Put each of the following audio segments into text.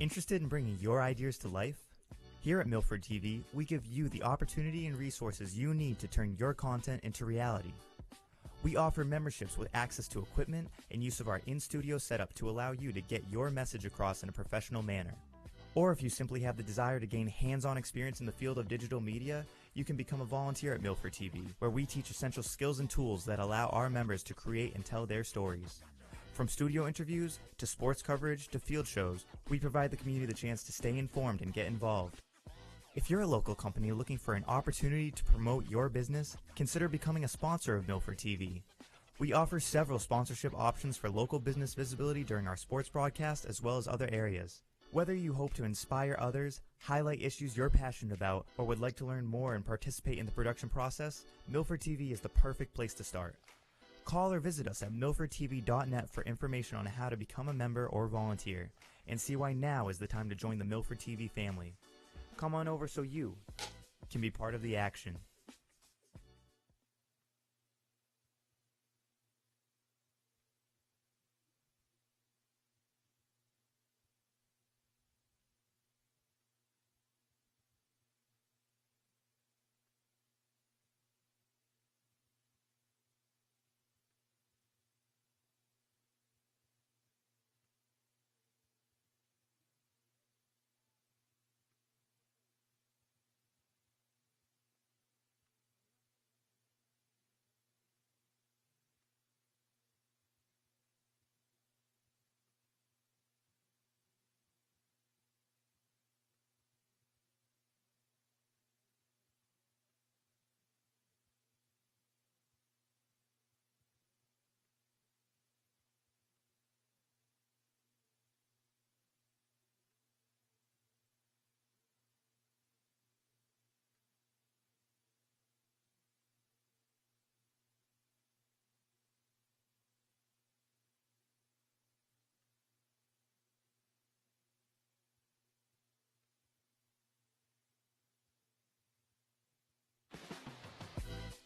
Interested in bringing your ideas to life? Here at Milford TV, we give you the opportunity and resources you need to turn your content into reality. We offer memberships with access to equipment and use of our in-studio setup to allow you to get your message across in a professional manner. Or if you simply have the desire to gain hands-on experience in the field of digital media, you can become a volunteer at Milford TV, where we teach essential skills and tools that allow our members to create and tell their stories. From studio interviews, to sports coverage, to field shows, we provide the community the chance to stay informed and get involved. If you're a local company looking for an opportunity to promote your business, consider becoming a sponsor of Milford TV. We offer several sponsorship options for local business visibility during our sports broadcast as well as other areas. Whether you hope to inspire others, highlight issues you're passionate about, or would like to learn more and participate in the production process, Milford TV is the perfect place to start. Call or visit us at milfordtv.net for information on how to become a member or volunteer, and see why now is the time to join the Milford TV family. Come on over so you can be part of the action.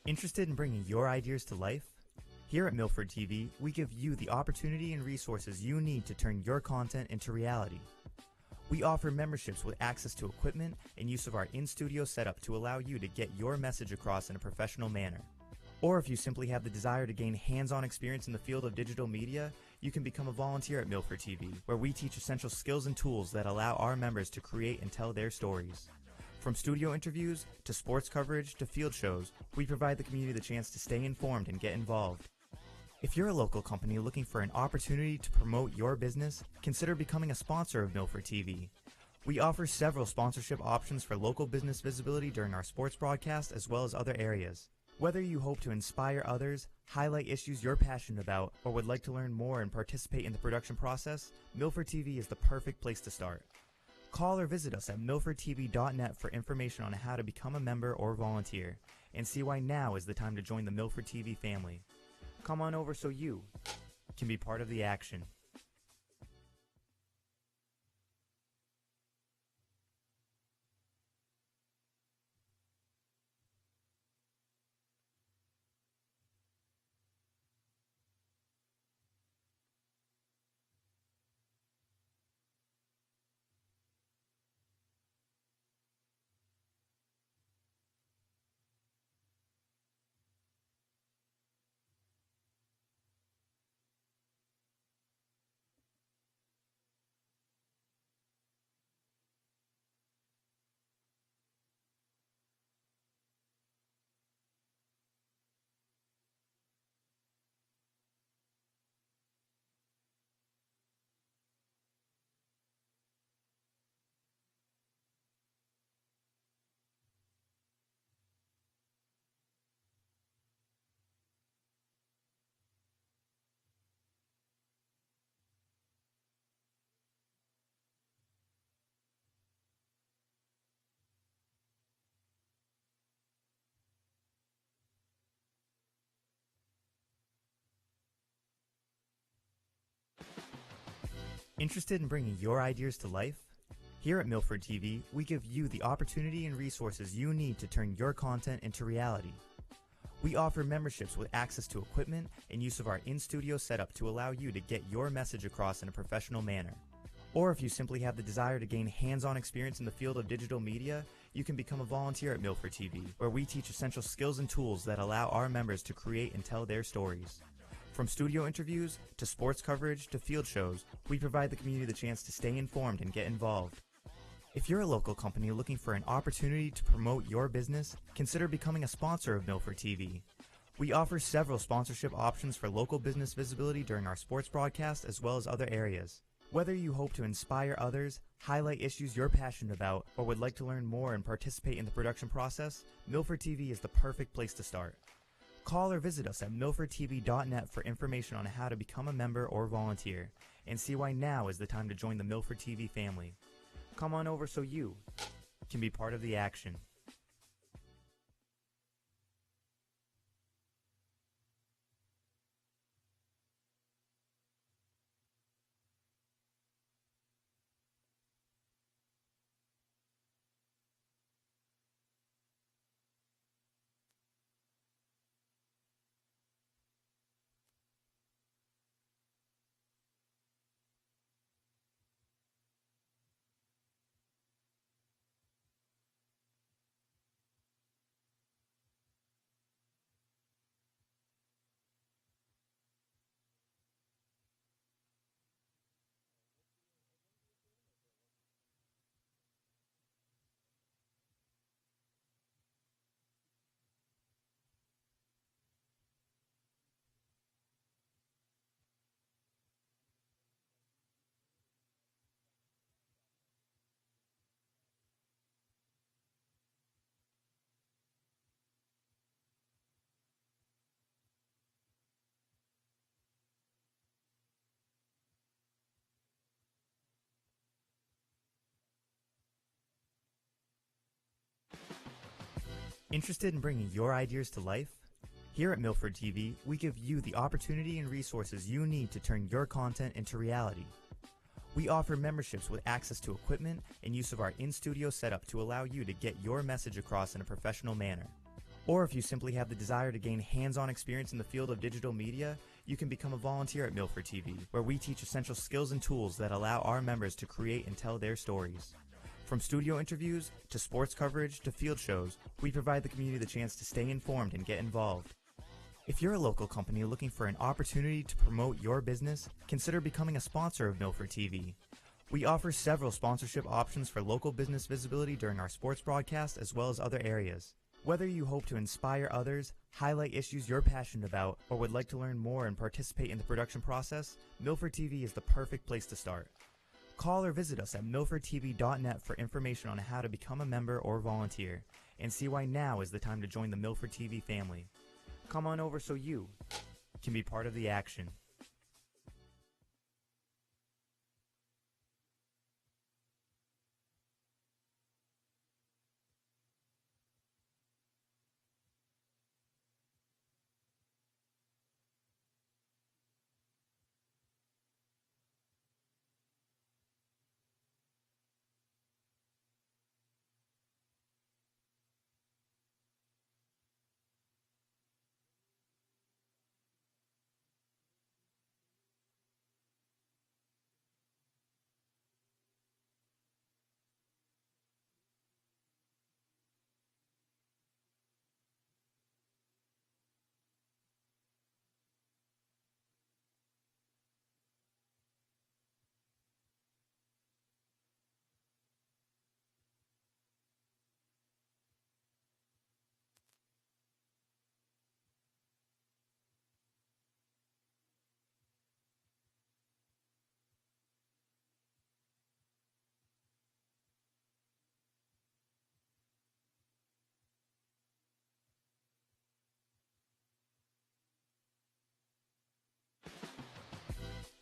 Interested in bringing your ideas to life? Here at Milford TV, we give you the opportunity and resources you need to turn your content into reality. We offer memberships with access to equipment and use of our in-studio setup to allow you to get your message across in a professional manner. Or if you simply have the desire to gain hands-on experience in the field of digital media, you can become a volunteer at Milford TV, where we teach essential skills and tools that allow our members to create and tell their stories. From studio interviews, to sports coverage, to field shows, we provide the community the chance to stay informed and get involved. If you're a local company looking for an opportunity to promote your business, consider becoming a sponsor of Milford TV. We offer several sponsorship options for local business visibility during our sports broadcast as well as other areas. Whether you hope to inspire others, highlight issues you're passionate about, or would like to learn more and participate in the production process, Milford TV is the perfect place to start. Call or visit us at milfordtv.net for information on how to become a member or volunteer, and see why now is the time to join the Milford TV family. Come on over so you can be part of the action. Interested in bringing your ideas to life? Here at Milford TV, we give you the opportunity and resources you need to turn your content into reality. We offer memberships with access to equipment and use of our in-studio setup to allow you to get your message across in a professional manner. Or if you simply have the desire to gain hands-on experience in the field of digital media, you can become a volunteer at Milford TV, where we teach essential skills and tools that allow our members to create and tell their stories. From studio interviews, to sports coverage, to field shows, we provide the community the chance to stay informed and get involved. If you're a local company looking for an opportunity to promote your business, consider becoming a sponsor of Milford TV. We offer several sponsorship options for local business visibility during our sports broadcast as well as other areas. Whether you hope to inspire others, highlight issues you're passionate about, or would like to learn more and participate in the production process, Milford TV is the perfect place to start. Call or visit us at milfordtv.net for information on how to become a member or volunteer, and see why now is the time to join the Milford TV family. Come on over so you can be part of the action. Interested in bringing your ideas to life? Here at Milford TV, we give you the opportunity and resources you need to turn your content into reality. We offer memberships with access to equipment and use of our in-studio setup to allow you to get your message across in a professional manner. Or if you simply have the desire to gain hands-on experience in the field of digital media, you can become a volunteer at Milford TV, where we teach essential skills and tools that allow our members to create and tell their stories. From studio interviews, to sports coverage, to field shows, we provide the community the chance to stay informed and get involved. If you're a local company looking for an opportunity to promote your business, consider becoming a sponsor of Milford TV. We offer several sponsorship options for local business visibility during our sports broadcast as well as other areas. Whether you hope to inspire others, highlight issues you're passionate about, or would like to learn more and participate in the production process, Milford TV is the perfect place to start. Call or visit us at milfordtv.net for information on how to become a member or volunteer, and see why now is the time to join the Milford TV family. Come on over so you can be part of the action.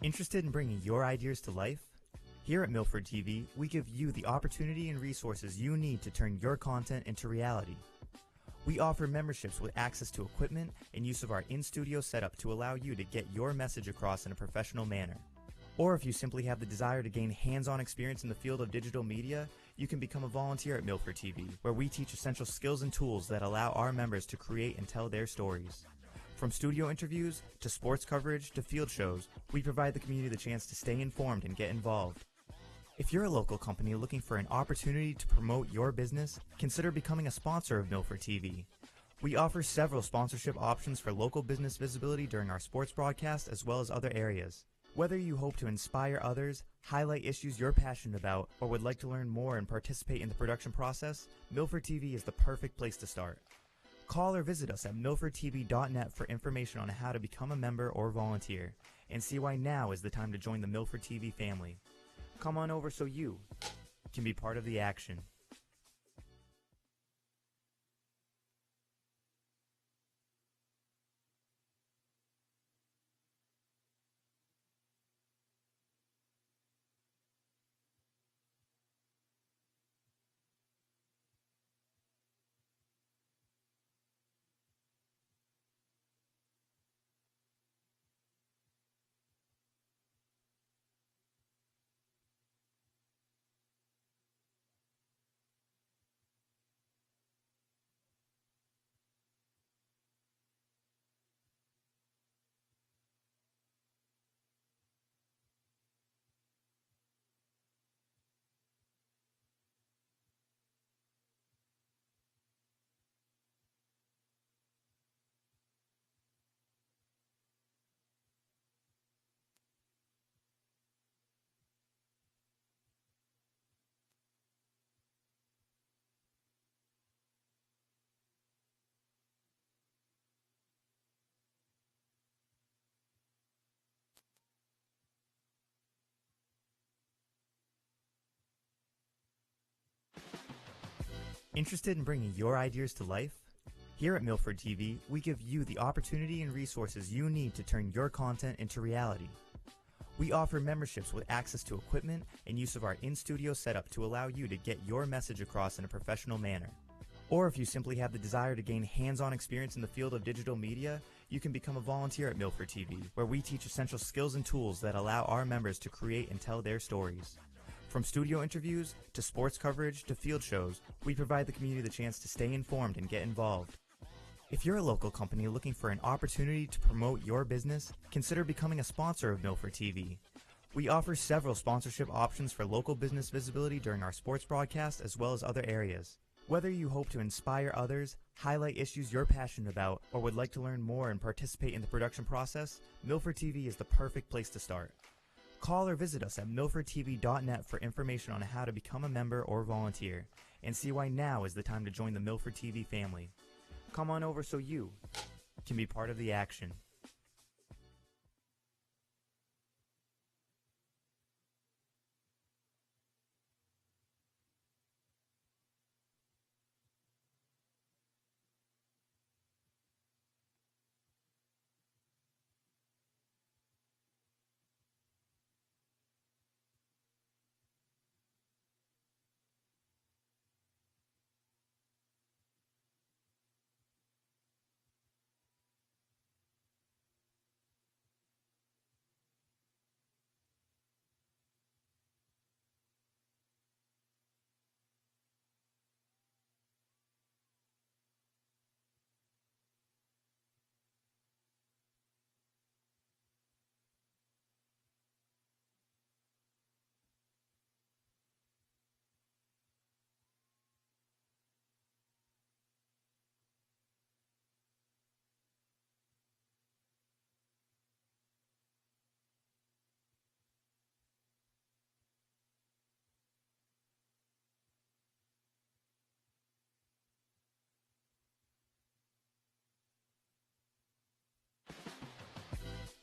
Interested in bringing your ideas to life? Here at Milford TV, we give you the opportunity and resources you need to turn your content into reality. We offer memberships with access to equipment and use of our in-studio setup to allow you to get your message across in a professional manner. Or if you simply have the desire to gain hands-on experience in the field of digital media, you can become a volunteer at Milford TV, where we teach essential skills and tools that allow our members to create and tell their stories. From studio interviews, to sports coverage, to field shows, we provide the community the chance to stay informed and get involved. If you're a local company looking for an opportunity to promote your business, consider becoming a sponsor of Milford TV. We offer several sponsorship options for local business visibility during our sports broadcast as well as other areas. Whether you hope to inspire others, highlight issues you're passionate about, or would like to learn more and participate in the production process, Milford TV is the perfect place to start. Call or visit us at milfordtv.net for information on how to become a member or volunteer, and see why now is the time to join the Milford TV family. Come on over so you can be part of the action. Interested in bringing your ideas to life? Here at Milford TV, we give you the opportunity and resources you need to turn your content into reality. We offer memberships with access to equipment and use of our in-studio setup to allow you to get your message across in a professional manner. Or if you simply have the desire to gain hands-on experience in the field of digital media, you can become a volunteer at Milford TV, where we teach essential skills and tools that allow our members to create and tell their stories. From studio interviews, to sports coverage, to field shows, we provide the community the chance to stay informed and get involved. If you're a local company looking for an opportunity to promote your business, consider becoming a sponsor of Milford TV. We offer several sponsorship options for local business visibility during our sports broadcast as well as other areas. Whether you hope to inspire others, highlight issues you're passionate about, or would like to learn more and participate in the production process, Milford TV is the perfect place to start. Call or visit us at milfordtv.net for information on how to become a member or volunteer, and see why now is the time to join the Milford TV family. Come on over so you can be part of the action.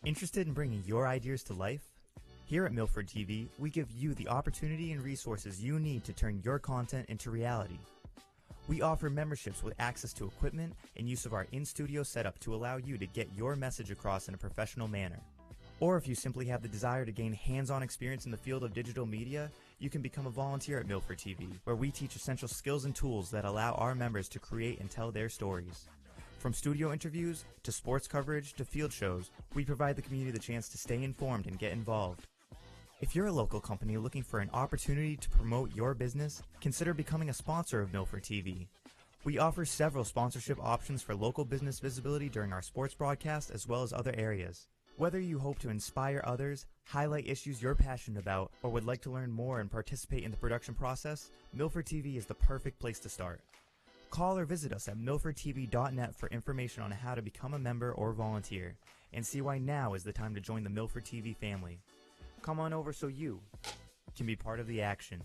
Interested in bringing your ideas to life? Here at Milford TV, we give you the opportunity and resources you need to turn your content into reality. We offer memberships with access to equipment and use of our in-studio setup to allow you to get your message across in a professional manner. Or if you simply have the desire to gain hands-on experience in the field of digital media, you can become a volunteer at Milford TV, where we teach essential skills and tools that allow our members to create and tell their stories. From studio interviews, to sports coverage, to field shows, we provide the community the chance to stay informed and get involved. If you're a local company looking for an opportunity to promote your business, consider becoming a sponsor of Milford TV. We offer several sponsorship options for local business visibility during our sports broadcast as well as other areas. Whether you hope to inspire others, highlight issues you're passionate about, or would like to learn more and participate in the production process, Milford TV is the perfect place to start. Call or visit us at milfordtv.net for information on how to become a member or volunteer, and see why now is the time to join the Milford TV family. Come on over so you can be part of the action.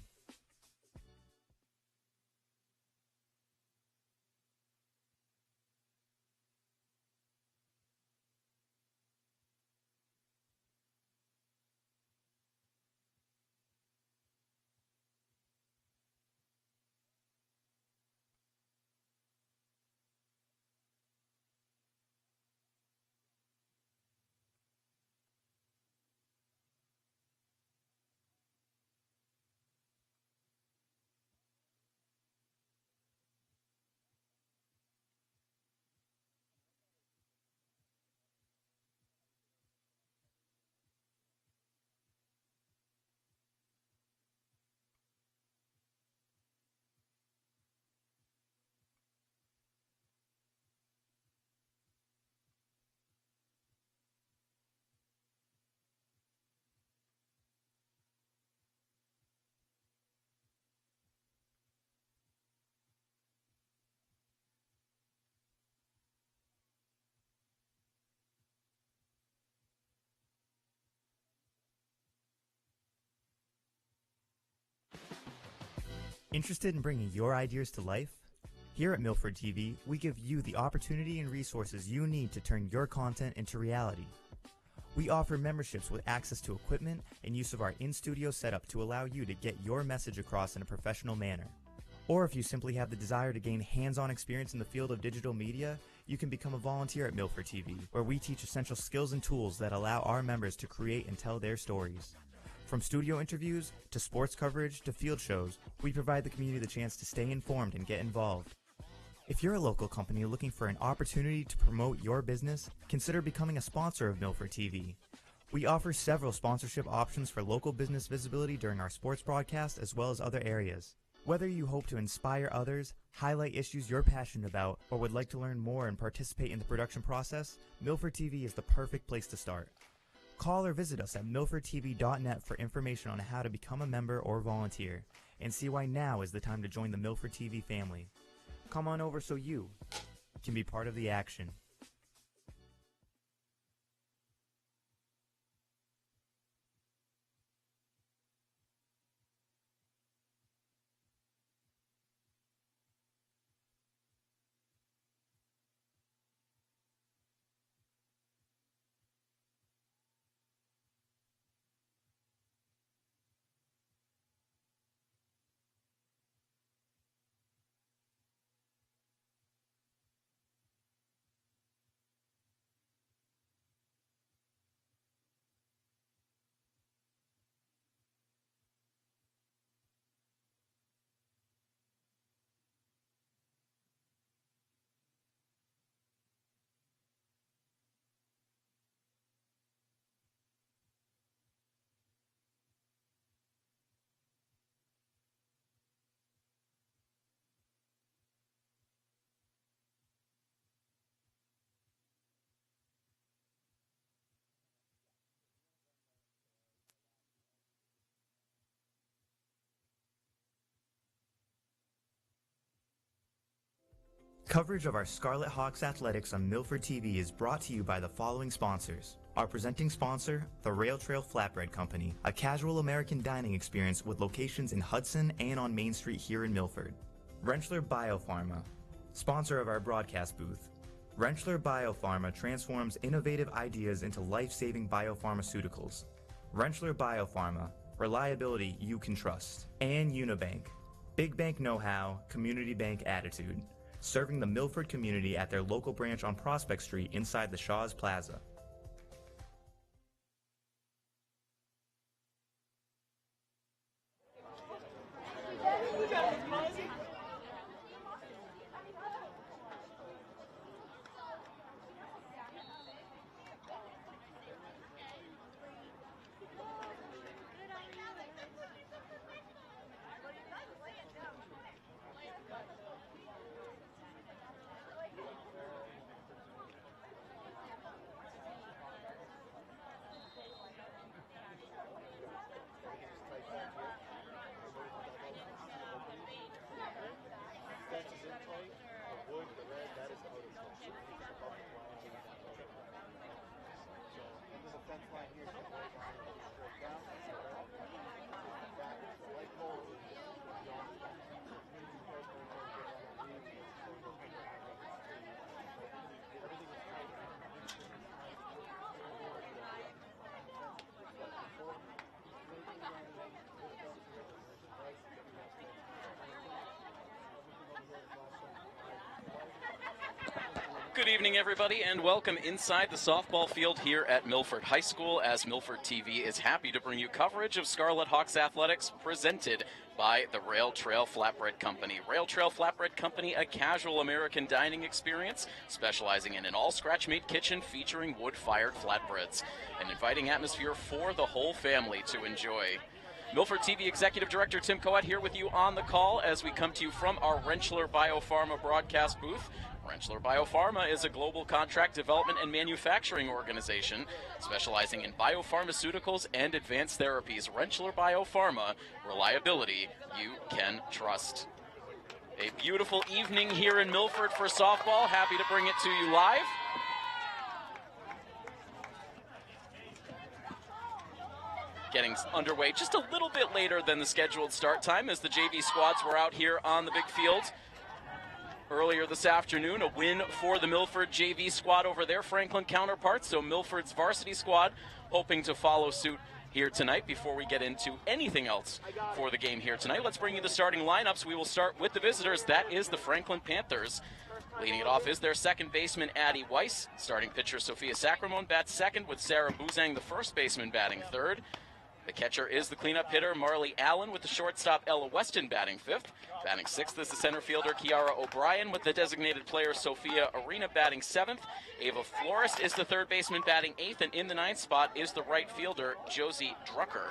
Interested in bringing your ideas to life? Here at Milford TV, we give you the opportunity and resources you need to turn your content into reality. We offer memberships with access to equipment and use of our in-studio setup to allow you to get your message across in a professional manner. Or if you simply have the desire to gain hands-on experience in the field of digital media, you can become a volunteer at Milford TV, where we teach essential skills and tools that allow our members to create and tell their stories. From studio interviews, to sports coverage, to field shows, we provide the community the chance to stay informed and get involved. If you're a local company looking for an opportunity to promote your business, consider becoming a sponsor of Milford TV. We offer several sponsorship options for local business visibility during our sports broadcast as well as other areas. Whether you hope to inspire others, highlight issues you're passionate about, or would like to learn more and participate in the production process, Milford TV is the perfect place to start. Call or visit us at milfordtv.net for information on how to become a member or volunteer, and see why now is the time to join the Milford TV family. Come on over so you can be part of the action. Coverage of our Scarlet Hawks athletics on Milford TV is brought to you by the following sponsors. Our presenting sponsor, the Rail Trail Flatbread Company, a casual American dining experience with locations in Hudson and on Main Street here in Milford. Rentschler Biopharma, sponsor of our broadcast booth. Rentschler Biopharma transforms innovative ideas into life-saving biopharmaceuticals. Rentschler Biopharma, reliability you can trust. And Unibank, big bank know-how, community bank attitude. Serving the Milford community at their local branch on Prospect Street inside the Shaw's Plaza. Good evening, everybody, and welcome inside the softball field here at Milford High School, as Milford TV is happy to bring you coverage of Scarlet Hawks athletics presented by the Rail Trail Flatbread Company. Rail Trail Flatbread Company, a casual American dining experience specializing in an all-scratch-made kitchen featuring wood-fired flatbreads. An inviting atmosphere for the whole family to enjoy. Milford TV Executive Director Tim Coat here with you on the call as we come to you from our Rentschler Biopharma broadcast booth. Rentschler Biopharma is a global contract development and manufacturing organization specializing in biopharmaceuticals and advanced therapies. Rentschler Biopharma, reliability you can trust. A beautiful evening here in Milford for softball. Happy to bring it to you live. Getting underway just a little bit later than the scheduled start time as the JV squads were out here on the big field earlier this afternoon. A win for the Milford JV squad over their Franklin counterparts. So Milford's varsity squad hoping to follow suit here tonight. Before we get into anything else for the game here tonight, let's bring you the starting lineups. We will start with the visitors. That is the Franklin Panthers. Leading it off is their second baseman, Addie Weiss. Starting pitcher, Sophia Sacramone, bats second, with Sarah Buzang, the first baseman, batting third. The catcher is the cleanup hitter, Marley Allen, with the shortstop, Ella Weston, batting fifth. Batting sixth is the center fielder, Kiara O'Brien, with the designated player, Sophia Arena, batting seventh. Ava Florist is the third baseman, batting eighth, and in the ninth spot is the right fielder, Josie Drucker.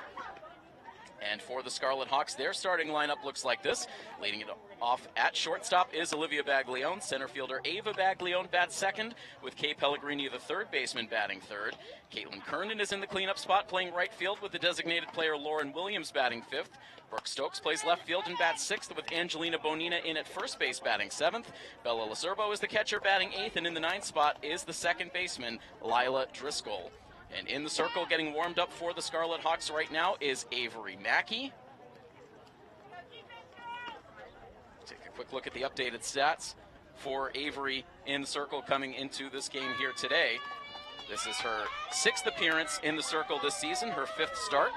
And for the Scarlet Hawks, their starting lineup looks like this. Leading it off at shortstop is Olivia Baglione. Center fielder Ava Baglione bats second, with Kay Pellegrini, the third baseman, batting third. Caitlin Kernan is in the cleanup spot playing right field, with the designated player Lauren Williams batting fifth. Brooke Stokes plays left field and bats sixth, with Angelina Bonina in at first base batting seventh. Bella Lacerbo is the catcher batting eighth, and in the ninth spot is the second baseman, Lila Driscoll. And in the circle getting warmed up for the Scarlet Hawks right now is Avery Mackey. Take a quick look at the updated stats for Avery in the circle coming into this game here today. This is her sixth appearance in the circle this season, her fifth start.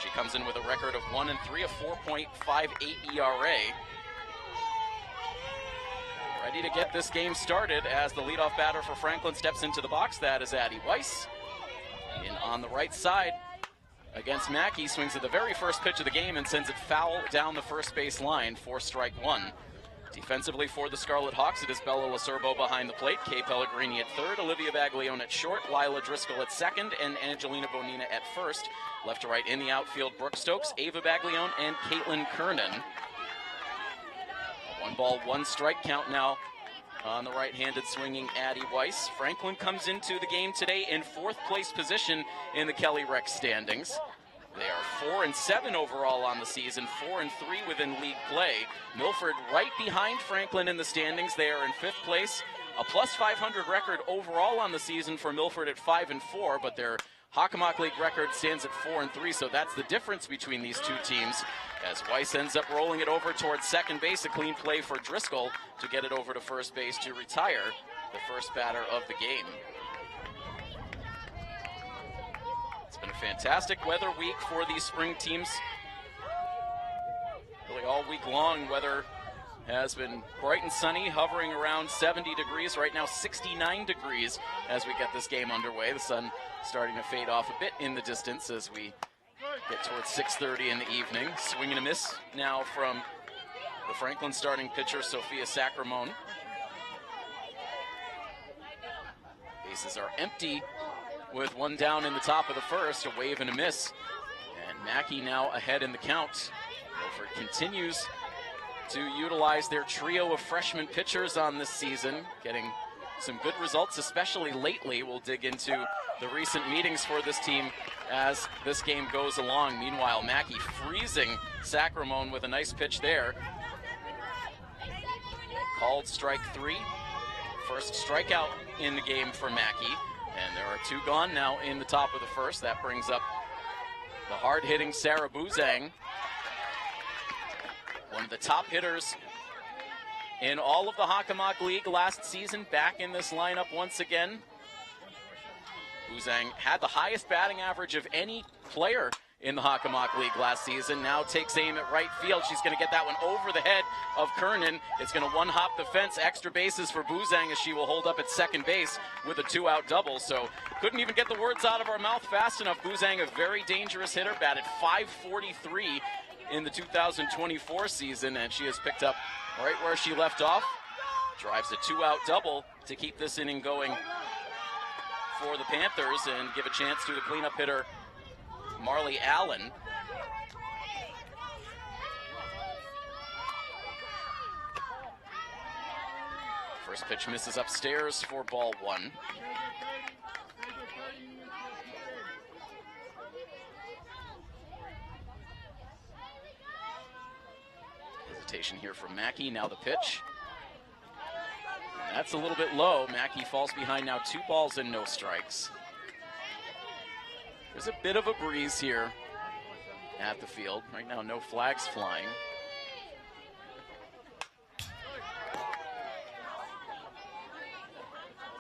She comes in with a record of 1-3, a 4.58 ERA. Ready to get this game started as the leadoff batter for Franklin steps into the box. That is Addie Weiss. In on the right side against Mackey, swings at the very first pitch of the game and sends it foul down the first base line for strike one. Defensively for the Scarlet Hawks, it is Bella Lacerbo behind the plate, Kay Pellegrini at third, Olivia Baglione at short, Lila Driscoll at second, and Angelina Bonina at first. Left to right in the outfield, Brooke Stokes, Ava Baglione, and Caitlin Kernan. A 1-1 strike count now on the right-handed swinging Addie Weiss. Franklin comes into the game today in fourth place position in the Kelly Rex standings. They are 4-7 overall on the season, 4-3 within league play. Milford right behind Franklin in the standings. They are in fifth place. A plus 500 record overall on the season for Milford at 5-4, but their Hockomock League record stands at 4-3, so that's the difference between these two teams. As Weiss ends up rolling it over towards second base, a clean play for Driscoll to get it over to first base to retire the first batter of the game. It's been a fantastic weather week for these spring teams. Really all week long, weather has been bright and sunny, hovering around 70 degrees. Right now, 69 degrees as we get this game underway. The sun starting to fade off a bit in the distance as we get towards 6:30 in the evening. Swing and a miss now from the Franklin starting pitcher, Sophia Sacramone. Bases are empty with one down in the top of the first, a wave and a miss. And Mackey now ahead in the count. Milford continues to utilize their trio of freshman pitchers on this season, getting some good results, especially lately. We'll dig into the recent meetings for this team as this game goes along. Meanwhile, Mackey freezing Sacramone with a nice pitch there. Called strike three. First strikeout in the game for Mackey. And there are 2 gone now in the top of the first. That brings up the hard-hitting Sarah Buzang, one of the top hitters in all of the Hockomock League last season, back in this lineup once again. Buzang had the highest batting average of any player in the Hockomock League last season. Now takes aim at right field. She's going to get that one over the head of Kernan. It's going to one-hop the fence. Extra bases for Buzang as she will hold up at second base with a 2-out double. So couldn't even get the words out of our mouth fast enough. Buzang, a very dangerous hitter, batted .543 in the 2024 season, and she has picked up right where she left off. Drives a 2-out double to keep this inning going for the Panthers and give a chance to the cleanup hitter, Marley Allen. First pitch misses upstairs for ball 1. Hesitation here from Mackey. Now the pitch. That's a little bit low. Mackey falls behind now, 2 balls and no strikes. There's a bit of a breeze here at the field. Right now, no flags flying.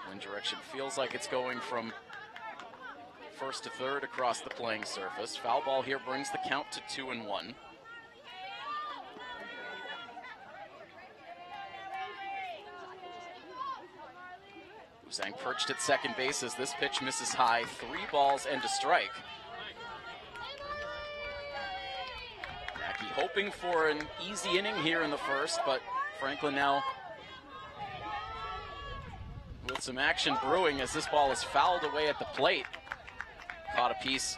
Wind direction feels like it's going from first to third across the playing surface. Foul ball here brings the count to 2-1. Buzang perched at second base as this pitch misses high. 3 balls and a strike. Mackey hoping for an easy inning here in the first, but Franklin now with some action brewing as this ball is fouled away at the plate. Caught a piece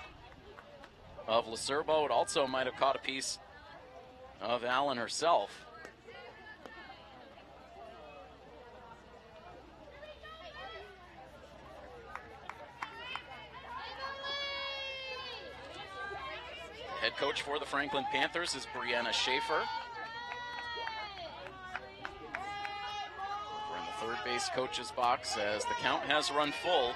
of Lacerbo. It also might have caught a piece of Allen herself. Head coach for the Franklin Panthers is Brianna Schaefer. We're in the third base coach's box as the count has run full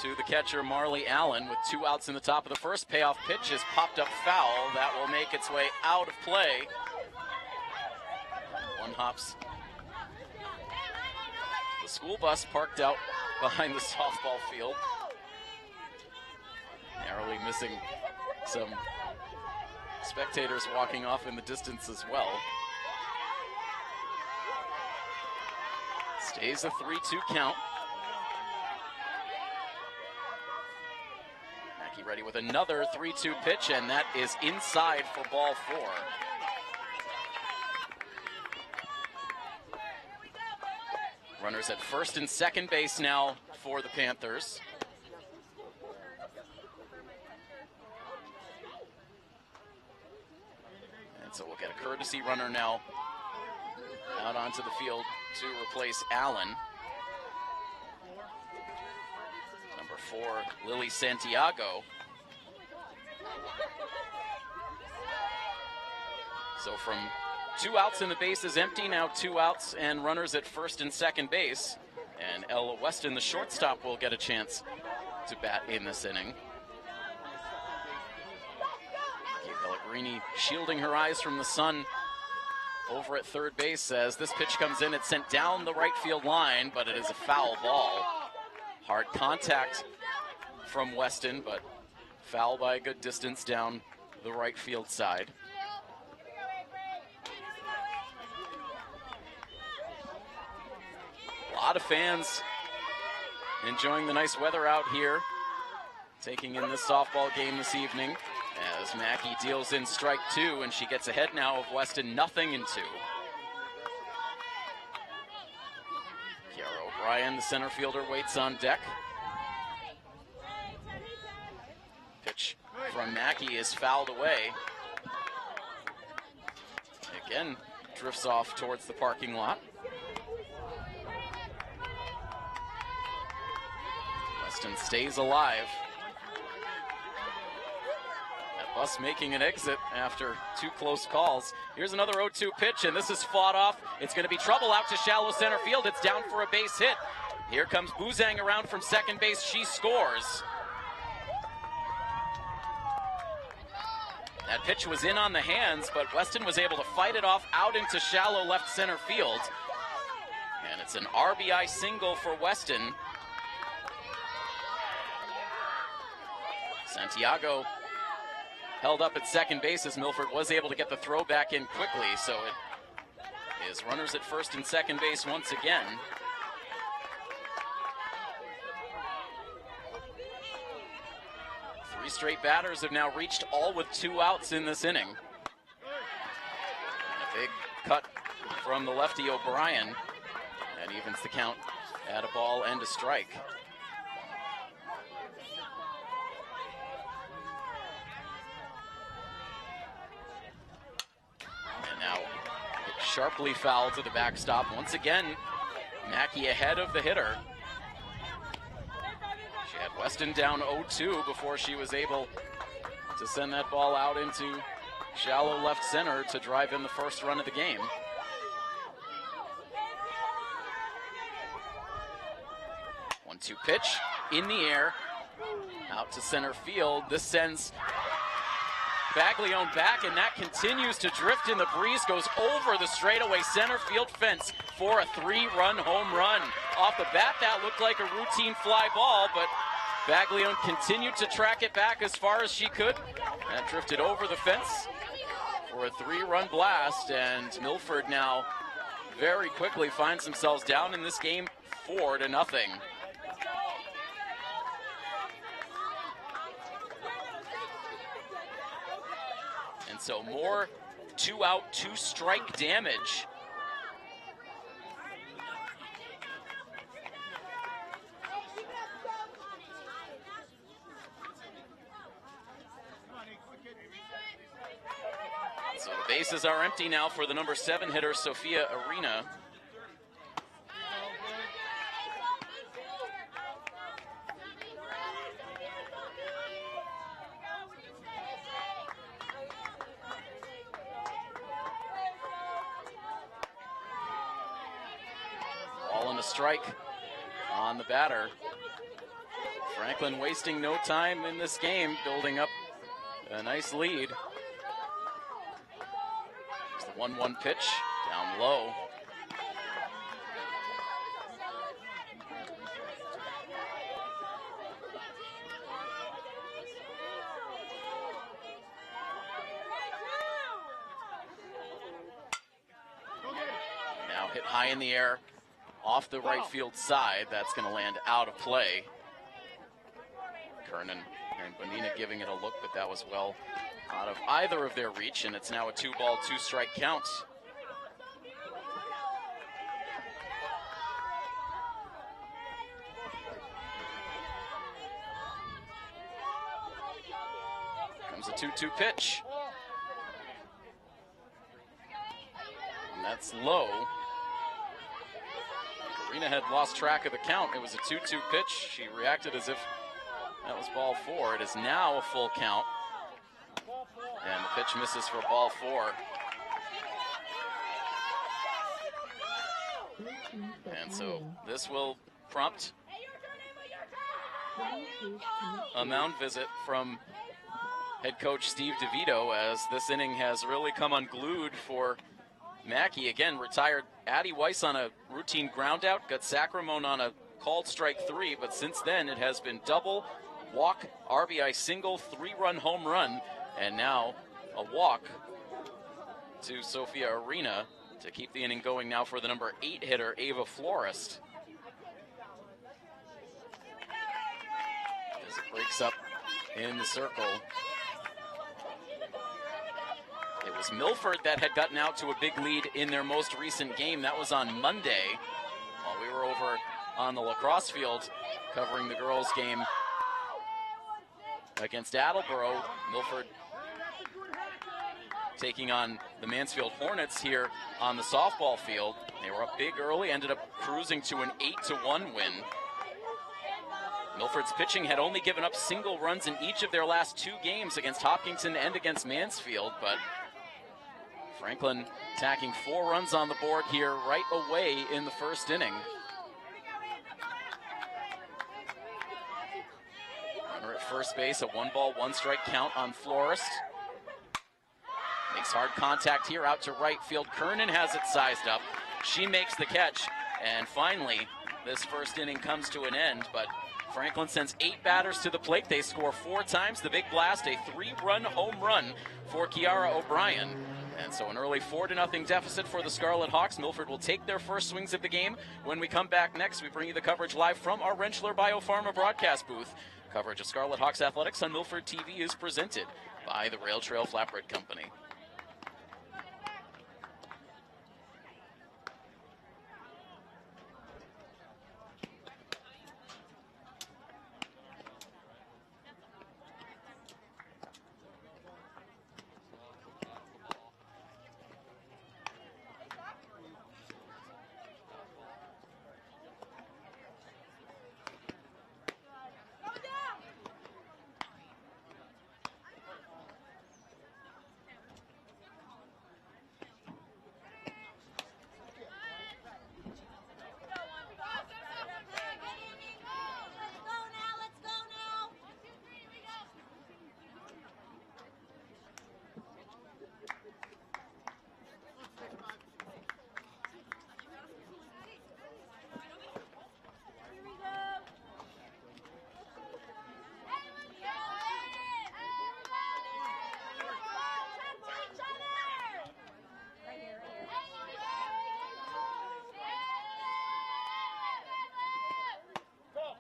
to the catcher Marley Allen with 2 outs in the top of the first. Payoff pitch is popped up foul. That will make its way out of play. One hops the school bus parked out behind the softball field. Narrowly missing some spectators walking off in the distance as well. Stays a 3-2 count. Mackey ready with another 3-2 pitch, and that is inside for ball 4. Runners at first and second base now for the Panthers. So we'll get a courtesy runner now out onto the field to replace Allen. Number 4, Lily Santiago. So from 2 outs and the base is empty, now 2 outs and runners at first and second base. And Ella Weston, the shortstop, will get a chance to bat in this inning. Pellegrini shielding her eyes from the sun over at third base as this pitch comes in. It's sent down the right field line, but it is a foul ball. Hard contact from Weston, but foul by a good distance down the right field side. A lot of fans enjoying the nice weather out here, taking in this softball game this evening. As Mackey deals in strike 2, and she gets ahead now of Weston, 0-2. Kiara O'Brien, the center fielder, waits on deck. Pitch from Mackey is fouled away. Again, drifts off towards the parking lot. Weston stays alive. Bus making an exit after 2 close calls. Here's another 0-2 pitch, and this is fought off. It's going to be trouble out to shallow center field. It's down for a base hit. Here comes Buzang around from second base. She scores. That pitch was in on the hands, but Weston was able to fight it off out into shallow left center field. And it's an RBI single for Weston. Santiago held up at second base as Milford was able to get the throw back in quickly, so it is runners at first and second base once again. Three straight batters have now reached all with 2 outs in this inning. And a big cut from the lefty O'Brien. That evens the count at a ball and a strike. And now sharply fouled to the backstop. Once again, Mackey ahead of the hitter. She had Weston down 0-2 before she was able to send that ball out into shallow left center to drive in the first run of the game. One-two pitch in the air, out to center field. This sends Baglione back, and that continues to drift in the breeze, goes over the straightaway center field fence for a 3-run home run. Off the bat, that looked like a routine fly ball, but Baglione continued to track it back as far as she could. That drifted over the fence for a 3-run blast, and Milford now very quickly finds themselves down in this game 4-0. And so more 2-out, 2-strike damage. So the bases are empty now for the number 7 hitter, Sophia Arena. Ball and a strike on the batter. Franklin wasting no time in this game, building up a nice lead. 1-1 pitch, down low. Now hit high in the air, off the right field side. That's going to land out of play. Kernan and Bonina giving it a look, but that was well out of either of their reach, and it's now a 2-ball, 2-strike count. Comes a 2-2 pitch. And that's low. Arena had lost track of the count. It was a 2-2 pitch. She reacted as if that was ball 4. It is now a full count. And the pitch misses for ball 4. And so this will prompt a mound visit from head coach Steve DeVito, as this inning has really come unglued for Mackey. Again, retired Addie Weiss on a routine ground out, got Sacramone on a called strike 3, but since then it has been double, walk, RBI single, 3-run home run, and now a walk to Sophia Arena to keep the inning going now for the number 8 hitter, Ava Florist. As it breaks up in the circle. It was Milford that had gotten out to a big lead in their most recent game. That was on Monday, while we were over on the lacrosse field covering the girls' game against Attleboro. Milford taking on the Mansfield Hornets here on the softball field. They were up big early, ended up cruising to an 8-1 win. Milford's pitching had only given up single runs in each of their last 2 games against Hopkinton and against Mansfield, but Franklin tacking 4 runs on the board here right away in the first inning. Runner at first base, a 1-ball, 1-strike count on Florist. Makes hard contact here out to right field. Kernan has it sized up. She makes the catch, and finally this first inning comes to an end, but Franklin sends 8 batters to the plate. They score 4 times. The big blast, a 3-run home run for Kiara O'Brien. And so an early 4-0 deficit for the Scarlet Hawks. Milford will take their first swings of the game. When we come back next, we bring you the coverage live from our Rentschler Biopharma broadcast booth. Coverage of Scarlet Hawks athletics on Milford TV is presented by the Rail Trail Flatbread Company.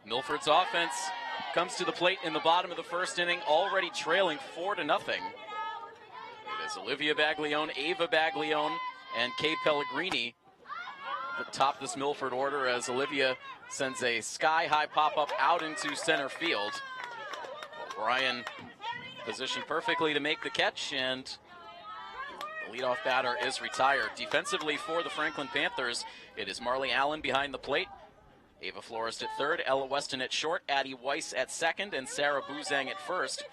Milford's offense comes to the plate in the bottom of the first inning, already trailing 4-0. It is Olivia Baglione, Ava Baglione, and Kay Pellegrini that top this Milford order as Olivia sends a sky-high pop-up out into center field. O'Brien positioned perfectly to make the catch, and the leadoff batter is retired. Defensively for the Franklin Panthers, it is Marley Allen behind the plate, Ava Florist at third, Ella Weston at short, Addie Weiss at second, and Sarah Buzang at first.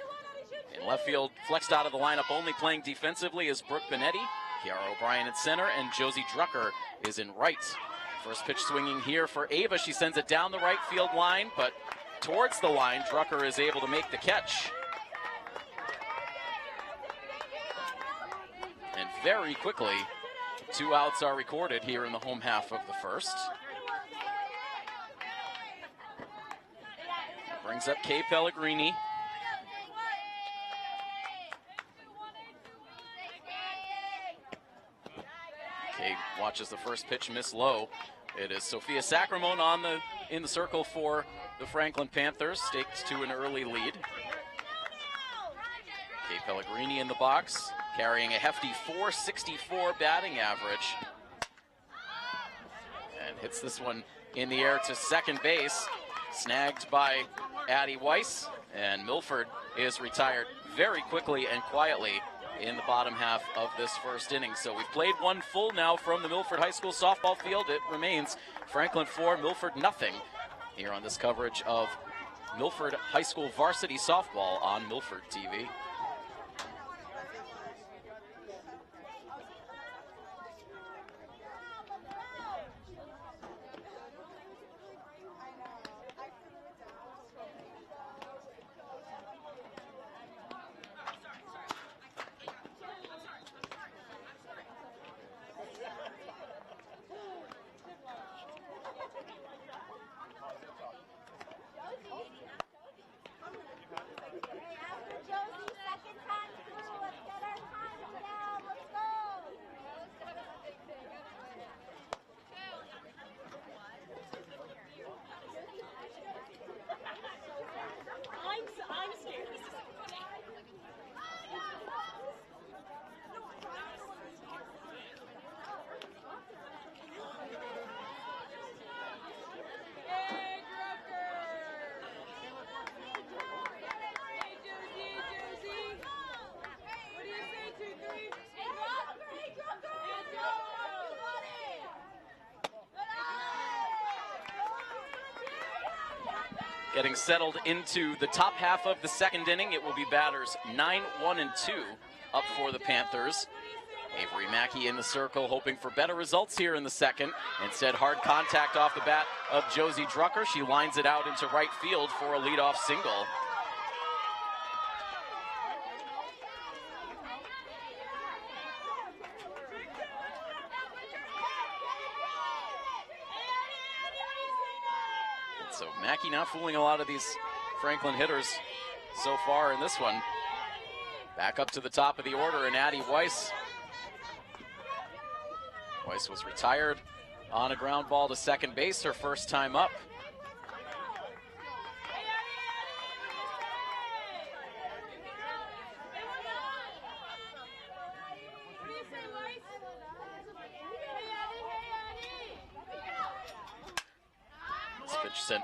In left field, flexed out of the lineup, only playing defensively, is Brooke Benetti. Kiara O'Brien at center, and Josie Drucker is in right. First pitch swinging here for Ava. She sends it down the right field line, but towards the line, Drucker is able to make the catch. And very quickly, 2 outs are recorded here in the home half of the first. Brings up Kay Pellegrini. Kay watches the first pitch miss low. It is Sophia Sacramone in the circle for the Franklin Panthers, staked to an early lead. Kay Pellegrini in the box, carrying a hefty .464 batting average. And hits this one in the air to second base. Snagged by Addie Weiss, and Milford is retired very quickly and quietly in the bottom half of this first inning. So we've played 1 full now from the Milford High School softball field. It remains Franklin 4, Milford nothing here on this coverage of Milford High School varsity softball on Milford TV. getting settled into the top half of the second inning. It will be batters 9, 1, and 2 up for the Panthers. Avery Mackey in the circle, hoping for better results here in the second. Instead, hard contact off the bat of Josie Drucker. She lines it out into right field for a leadoff single. So Mackey not fooling a lot of these Franklin hitters so far in this one. Back up to the top of the order, and Addie Weiss. Weiss was retired on a ground ball to second base, her first time up. This pitch sent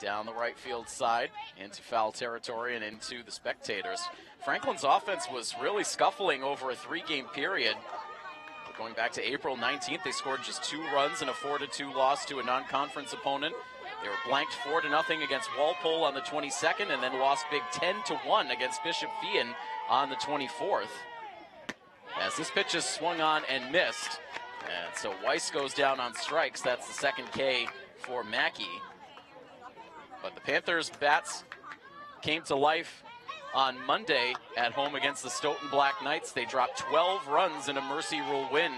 down the right field side into foul territory and into the spectators. Franklin's offense was really scuffling over a 3-game period. Going back to April 19th, they scored just 2 runs in a 4-2 loss to a non-conference opponent. They were blanked 4-0 against Walpole on the 22nd, and then lost big 10-1 against Bishop Fien on the 24th. As this pitch is swung on and missed, and so Weiss goes down on strikes. That's the second K for Mackey. But the Panthers' bats came to life on Monday at home against the Stoughton Black Knights. They dropped 12 runs in a mercy rule win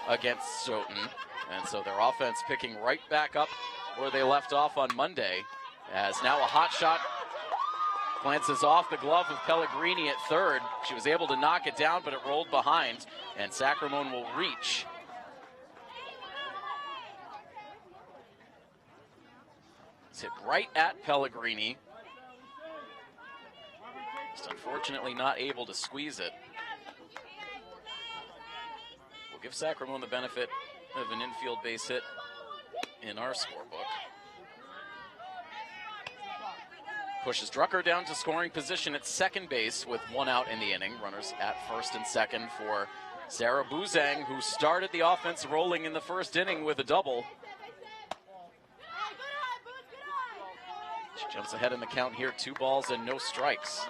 against Stoughton. And so their offense picking right back up where they left off on Monday. As now a hot shot glances off the glove of Pellegrini at third. She was able to knock it down, but it rolled behind, and Sacramone will reach. It's hit right at Pellegrini. Just unfortunately not able to squeeze it. We'll give Sacramone the benefit of an infield base hit in our scorebook. Pushes Drucker down to scoring position at second base with 1 out in the inning. Runners at first and second for Sarah Buzang, who started the offense rolling in the first inning with a double. She jumps ahead in the count here, 2 balls and no strikes.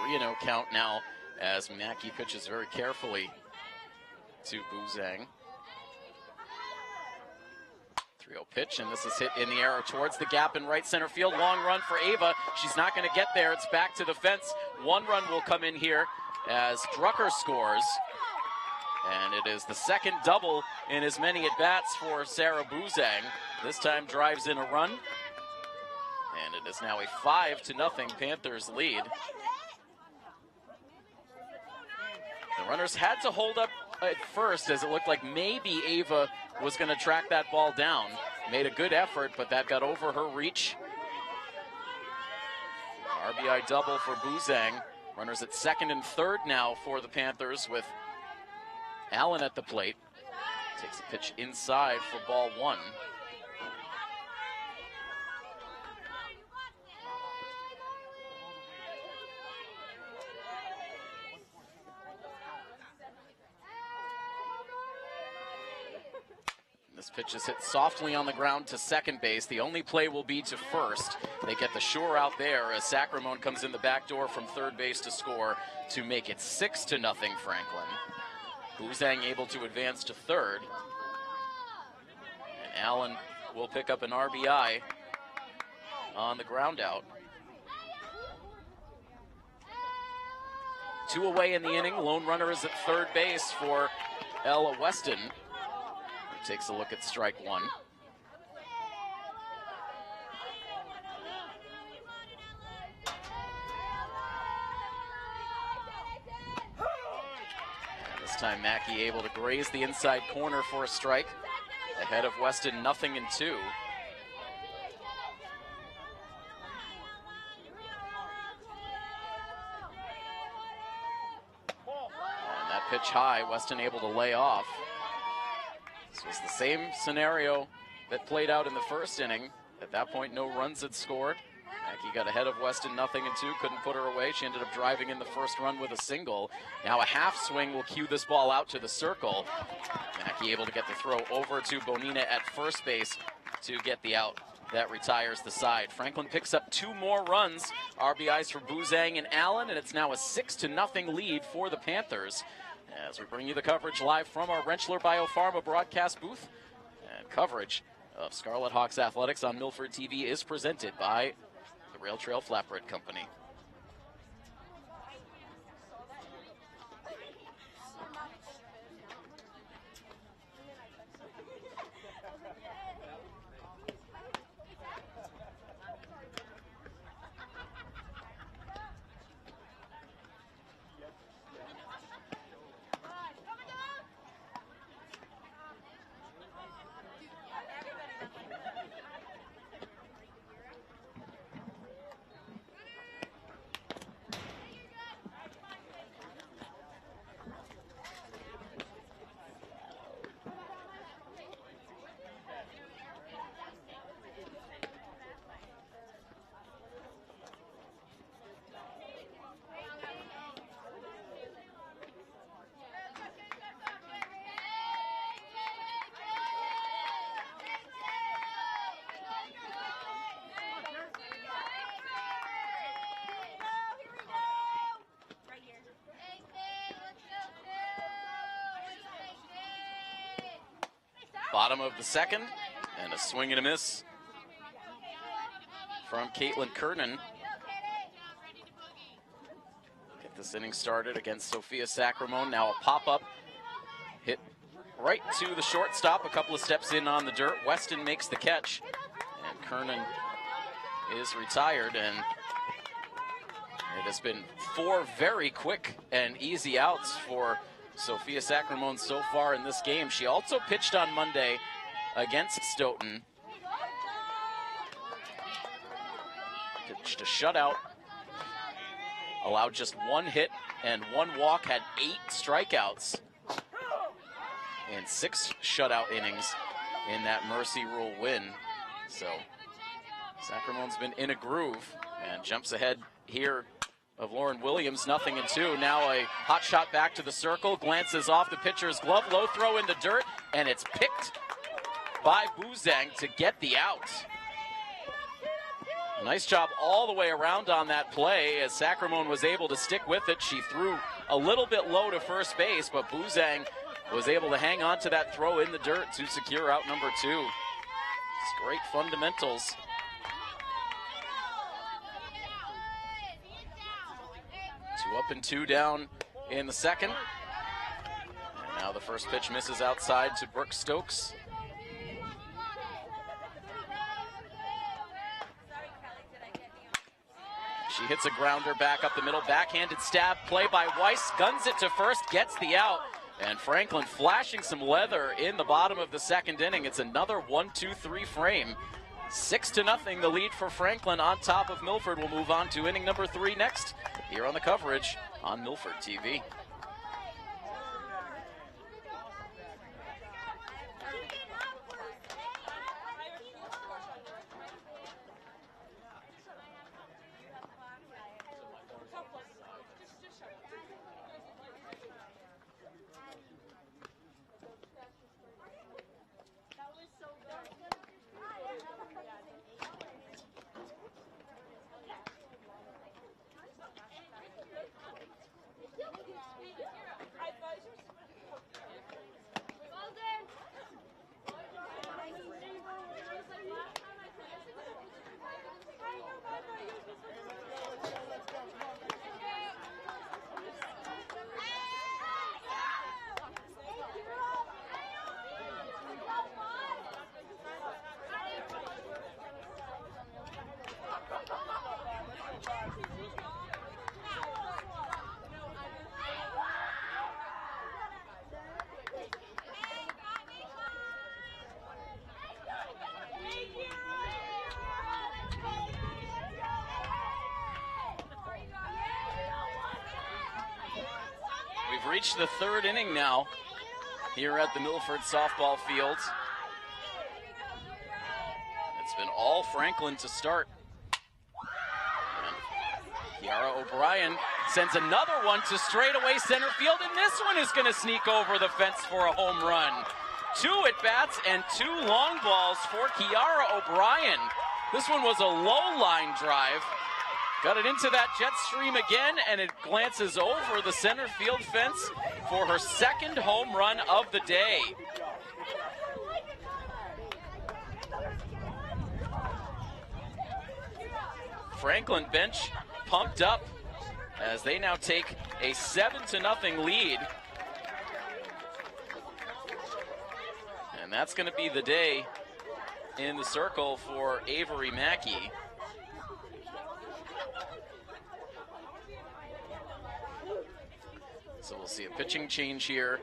3-0 count now as Mackey pitches very carefully to Buzang. 3-0 pitch, and this is hit in the air towards the gap in right center field. Long run for Ava. She's not going to get there. It's back to the fence. 1 run will come in here as Drucker scores. And it is the second double in as many at-bats for Sarah Buzang. This time drives in a run. And it is now a 5-0 Panthers lead. The runners had to hold up at first as it looked like maybe Ava was going to track that ball down. Made a good effort, but that got over her reach. RBI double for Buzang. Runners at second and third now for the Panthers with Allen at the plate. Takes a pitch inside for ball 1. This pitch is hit softly on the ground to second base. The only play will be to first. They get the shore out there as Sacramone comes in the back door from third base to score to make it 6-0 Franklin. Buzang able to advance to third. And Allen will pick up an RBI on the ground out. 2 away in the inning. Lone runner is at third base for Ella Weston. Takes a look at strike 1. And this time Mackey able to graze the inside corner for a strike. Ahead of Weston, 0-2. And that pitch high, Weston able to lay off. This was the same scenario that played out in the first inning. At that point, no runs had scored. Mackey got ahead of Weston 0-2, couldn't put her away. She ended up driving in the first run with a single. Now a half swing will cue this ball out to the circle. Mackey able to get the throw over to Bonina at first base to get the out. That retires the side. Franklin picks up 2 more runs. RBIs for Buzang and Allen, and it's now a 6-0 lead for the Panthers. As we bring you the coverage live from our Rentschler Biopharma broadcast booth. And coverage of Scarlet Hawks Athletics on Milford TV is presented by the Rail Trail Flatbread Company. Bottom of the second, and a swing and a miss from Caitlin Kernan. Get this inning started against Sophia Sacramone. Now a pop-up hit right to the shortstop, a couple of steps in on the dirt. Weston makes the catch, and Kernan is retired, and it has been 4 very quick and easy outs for Sophia Sacramone so far in this game. She also pitched on Monday against Stoughton. Pitched a shutout. Allowed just 1 hit and 1 walk, had 8 strikeouts and 6 shutout innings in that Mercy Rule win. So Sacramone's been in a groove and jumps ahead here of Lauren Williams, 0-2. Now a hot shot back to the circle, glances off the pitcher's glove, low throw into dirt, and it's picked by Buzang to get the out. Nice job all the way around on that play as Sacramone was able to stick with it. She threw a little bit low to first base, but Buzang was able to hang on to that throw in the dirt to secure out number 2. It's great fundamentals. 2 up and 2 down in the second. And now the first pitch misses outside to Brooke Stokes. She hits a grounder back up the middle, backhanded stab, play by Weiss, guns it to first, gets the out. And Franklin flashing some leather in the bottom of the second inning. It's another 1-2-3 frame. 6-0 the lead for Franklin on top of Milford. We'll move on to inning number 3 next here on the coverage on Milford TV. We've reached the 3rd inning now here at the Milford softball field. It's been all Franklin to start. And Kiara O'Brien sends another one to straightaway center field, and this one is going to sneak over the fence for a home run. 2 at-bats and 2 long balls for Kiara O'Brien. This one was a low line drive. Got it into that jet stream again, and it glances over the center field fence for her 2nd home run of the day. Franklin bench pumped up as they now take a 7-0 lead. And that's going to be the day in the circle for Avery Mackey. So we'll see a pitching change here,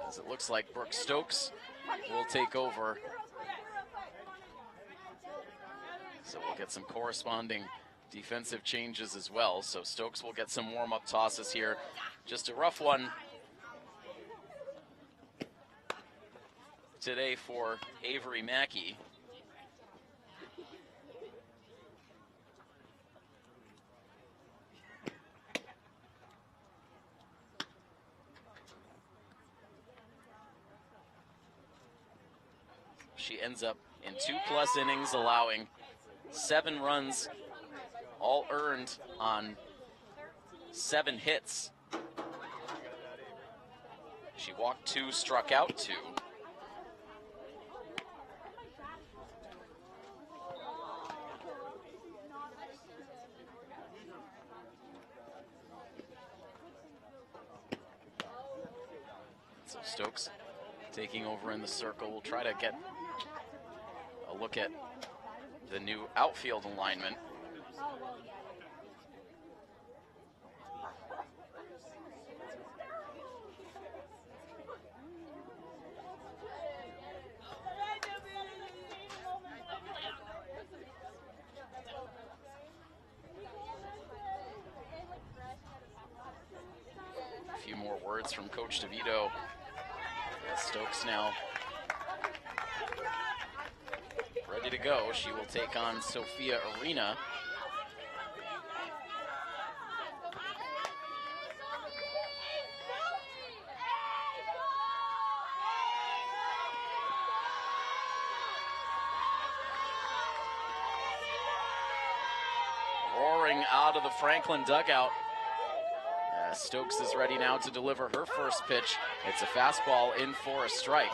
as it looks like Brooke Stokes will take over. So we'll get some corresponding defensive changes as well. So Stokes will get some warm-up tosses here. Just a rough one today for Avery Mackey. She ends up in 2+ innings, allowing 7 runs, all earned on 7 hits. She walked 2, struck out 2. So Stokes taking over in the circle. We'll try to get a look at the new outfield alignment. A few more words from Coach DeVito. Stokes now ready to go. She will take on Sophia Arena. Roaring out of the Franklin dugout. Stokes is ready now to deliver her first pitch. It's a fastball in for a strike.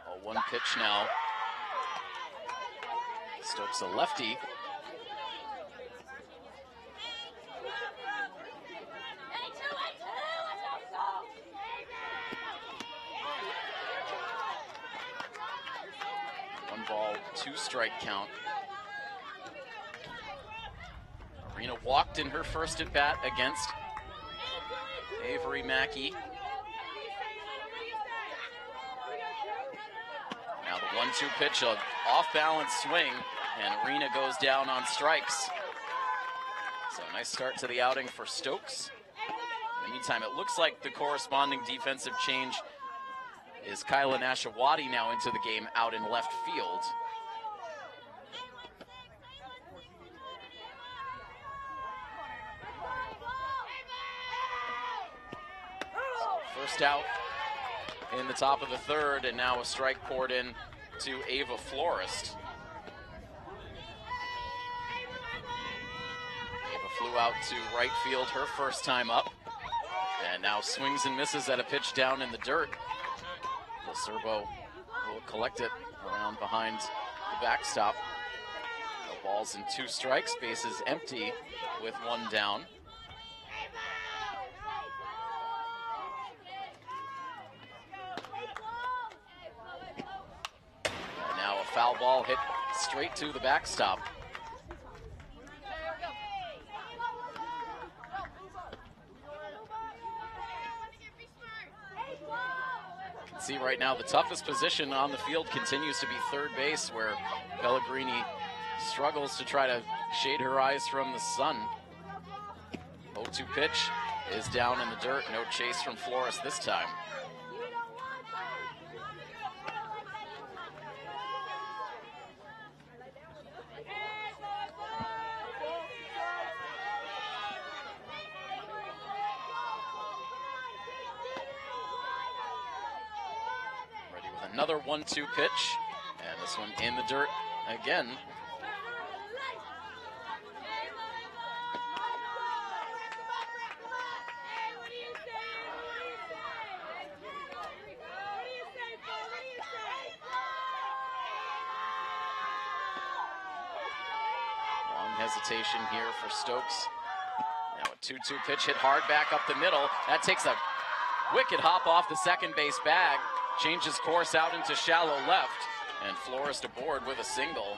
A 1 pitch now. Stokes a lefty. Ball, 2-strike count. Arena walked in her first at bat against Avery Mackey. Now the 1-2 pitch, an off-balance swing, and Arena goes down on strikes. So a nice start to the outing for Stokes. In the meantime, it looks like the corresponding defensive change is Kyla Nashawati now into the game out in left field. So first out in the top of the 3rd, and now a strike poured in to Ava Florist. Ava flew out to right field her first time up, and now swings and misses at a pitch down in the dirt. Serbo will collect it around behind the backstop. No balls and 2 strikes, bases empty with 1 down. And now a foul ball hit straight to the backstop. See right now the toughest position on the field continues to be third base, where Pellegrini struggles to try to shade her eyes from the sun. 0-2 pitch is down in the dirt. No chase from Flores this time. Ready with another 1-2 pitch, and this one in the dirt again. Hesitation here for Stokes. Now a 2-2 pitch hit hard back up the middle. That takes a wicked hop off the second base bag. Changes course out into shallow left. And Flores aboard with a single.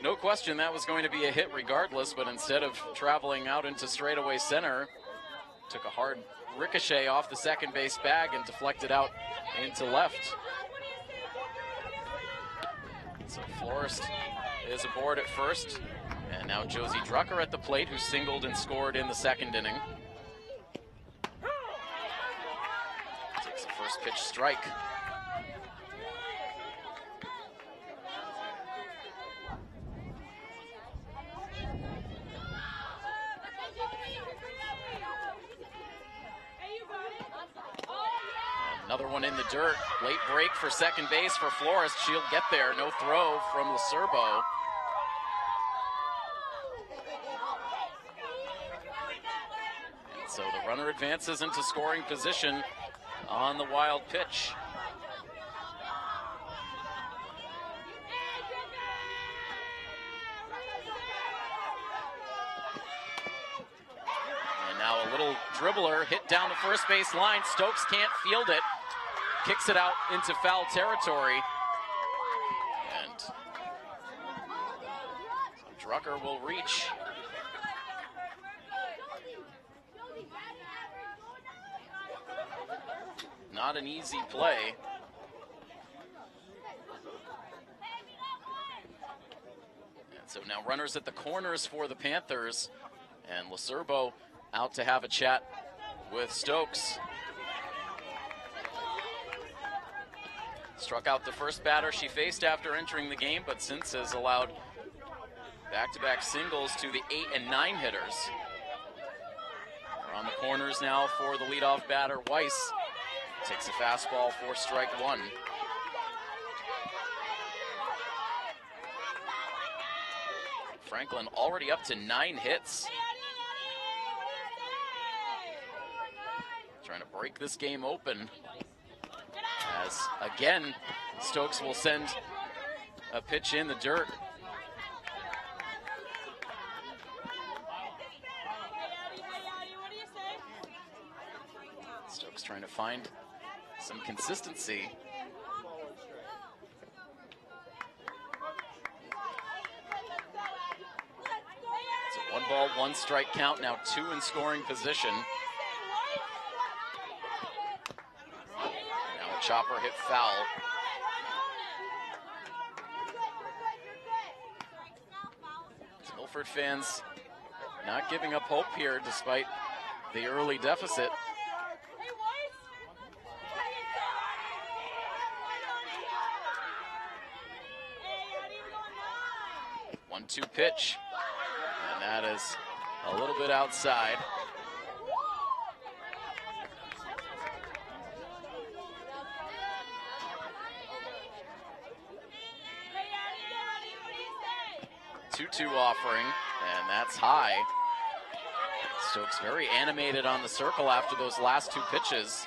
No question that was going to be a hit regardless, but instead of traveling out into straightaway center, took a hard ricochet off the second base bag and deflected out into left. So Florist is aboard at first, and now Josie Drucker at the plate, who singled and scored in the second inning. Takes a first pitch strike. Another one in the dirt. Late break for second base for Flores. She'll get there. No throw from Lacerbo. And so the runner advances into scoring position on the wild pitch. And now a little dribbler hit down the first base line. Stokes can't field it. Kicks it out into foul territory. And so Drucker will reach. Not an easy play. And so now runners at the corners for the Panthers. And Lacerbo out to have a chat with Stokes. Struck out the first batter she faced after entering the game, but since has allowed back-to-back singles to the 8 and 9 hitters. We're on the corners now for the leadoff batter, Weiss. Takes a fastball for strike one. Franklin already up to 9 hits. Trying to break this game open. As again, Stokes will send a pitch in the dirt. Stokes trying to find some consistency. It's a 1 ball, 1 strike count, now 2 in scoring position. Chopper hit foul. Milford fans not giving up hope here despite the early deficit. 1-2 pitch, and that is a little bit outside. Two offering, and that's high. Stokes very animated on the circle after those last 2 pitches.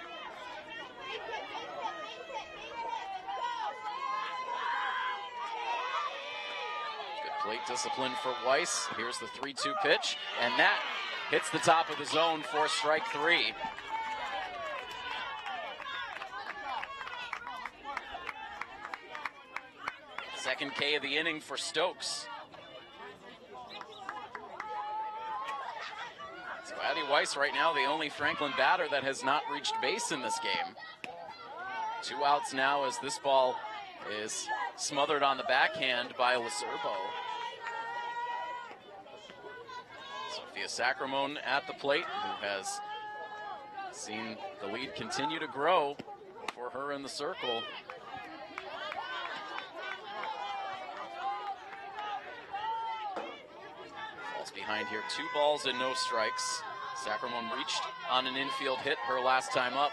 Good plate discipline for Weiss. Here's the 3-2 pitch, and that hits the top of the zone for strike 3. Second K of the inning for Stokes. Addie Weiss right now the only Franklin batter that has not reached base in this game. 2 outs now as this ball is smothered on the backhand by Lacerbo. Sophia Sacramone at the plate, who has seen the lead continue to grow for her in the circle. Falls behind here, 2 balls and no strikes. Sacramone reached on an infield hit her last time up.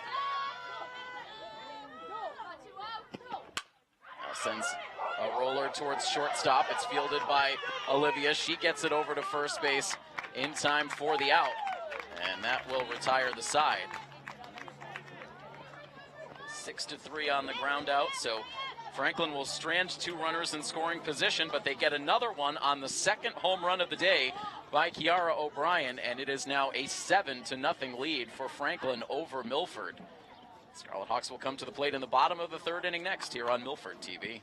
Now sends a roller towards shortstop. It's fielded by Olivia. She gets it over to first base in time for the out, and that will retire the side. 6-3 on the ground out, so Franklin will strand 2 runners in scoring position, but they get another one on the second home run of the day by Kiara O'Brien, and it is now a 7-0 lead for Franklin over Milford. Scarlet Hawks will come to the plate in the bottom of the 3rd inning next here on Milford TV.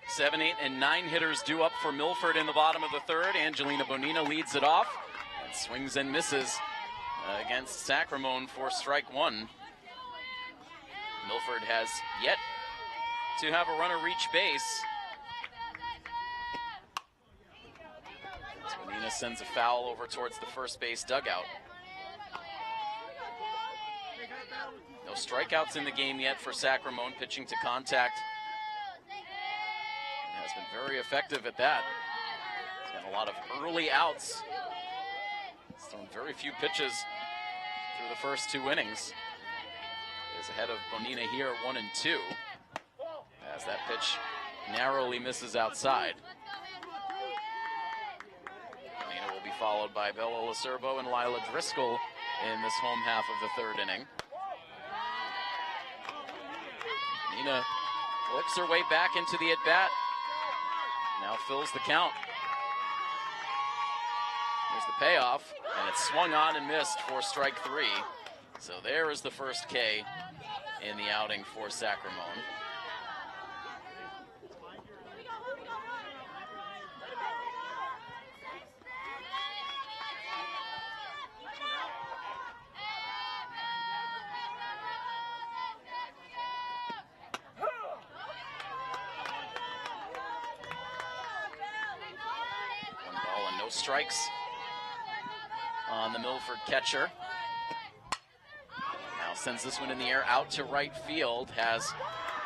Seven, 8, and 9 hitters due up for Milford in the bottom of the 3rd. Angelina Bonina leads it off and swings and misses against Sacramone for strike 1. Milford has yet to have a runner reach base. As Bonina sends a foul over towards the first base dugout. No strikeouts in the game yet for Sacramone, pitching to contact. Has been very effective at that. He's got a lot of early outs. He's thrown very few pitches through the first 2 innings. Is ahead of Bonina here, 1-2. As that pitch narrowly misses outside. Bonina will be followed by Bella Lacerbo and Lila Driscoll in this home half of the 3rd inning. Bonina flicks her way back into the at-bat. Now fills the count. Here's the payoff, and it's swung on and missed for strike 3. So there is the first K in the outing for Sacramone. Strikes on the Milford catcher. Now sends this one in the air out to right field. Has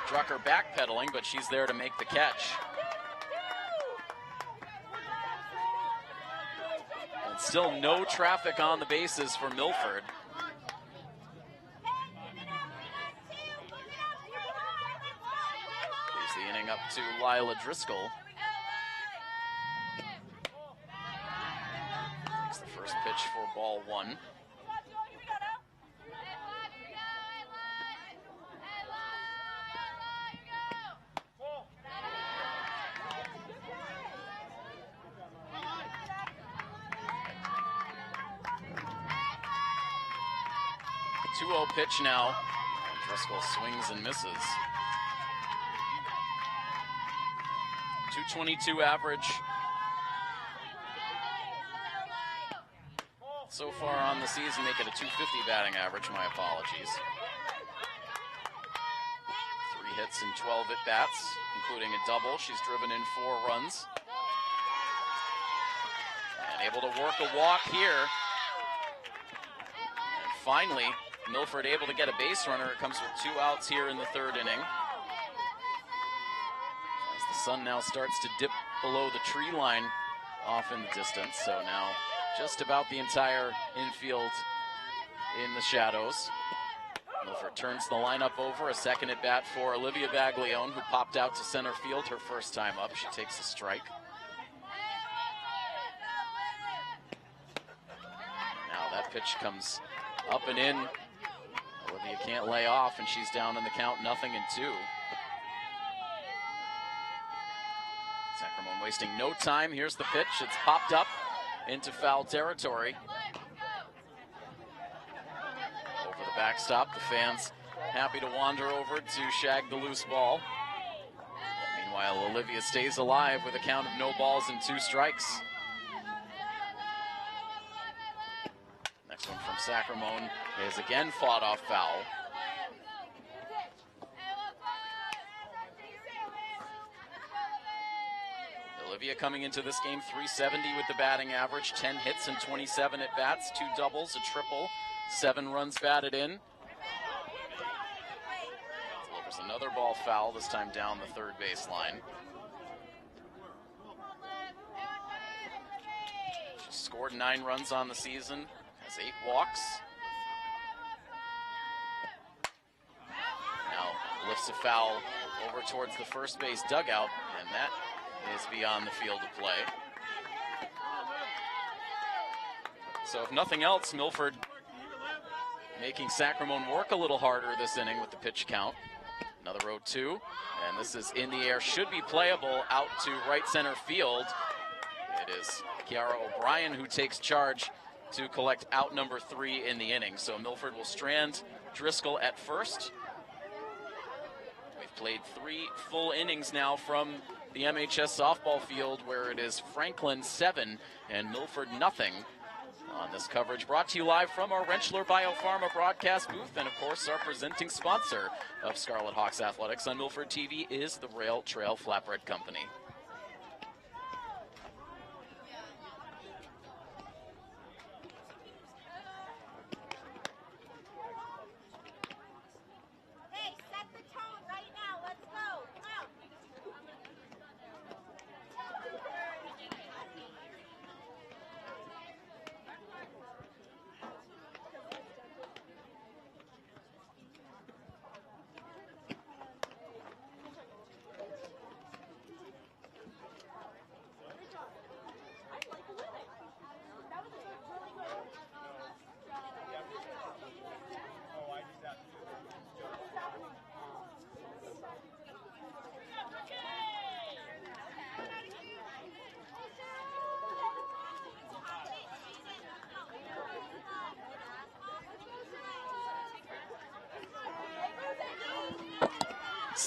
Drucker backpedaling, but she's there to make the catch. And still no traffic on the bases for Milford. Leaves the inning up to Lila Driscoll. Pitch for ball 1. 2-0 pitch now. Driscoll swings and misses. .222 average so far on the season, make it a .250 batting average, my apologies. 3 hits and 12 at-bats, including a double. She's driven in 4 runs. And able to work a walk here. And finally, Milford able to get a base runner. It comes with 2 outs here in the 3rd inning. As the sun now starts to dip below the tree line off in the distance. So now just about the entire infield in the shadows. Milford turns the lineup over. A second at bat for Olivia Baglione, who popped out to center field her first time up. She takes a strike. Now that pitch comes up and in. Olivia can't lay off, and she's down in the count, 0-2. Sacramone wasting no time. Here's the pitch. It's popped up into foul territory. Over the backstop, the fans happy to wander over to shag the loose ball. Meanwhile, Olivia stays alive with a count of no balls and 2 strikes. Next one from Sacramone is again fought off foul. Olivia coming into this game .370 with the batting average, 10 hits and 27 at-bats, 2 doubles, a triple, 7 runs batted in. Delivers another ball foul, this time down the 3rd baseline. She scored 9 runs on the season, has 8 walks. Now lifts a foul over towards the first base dugout, and that is beyond the field of play. So if nothing else, Milford making Sacramone work a little harder this inning with the pitch count. Another 0-2, and this is in the air, should be playable out to right center field. It is Kiara O'Brien who takes charge to collect out number 3 in the inning. So Milford will strand Driscoll at first. We've played 3 full innings now from the MHS softball field, where it is Franklin 7 and Milford 0 on this coverage. Brought to you live from our Rentschler Biopharma broadcast booth, and of course our presenting sponsor of Scarlet Hawks Athletics on Milford TV is the Rail Trail Flatbread Company.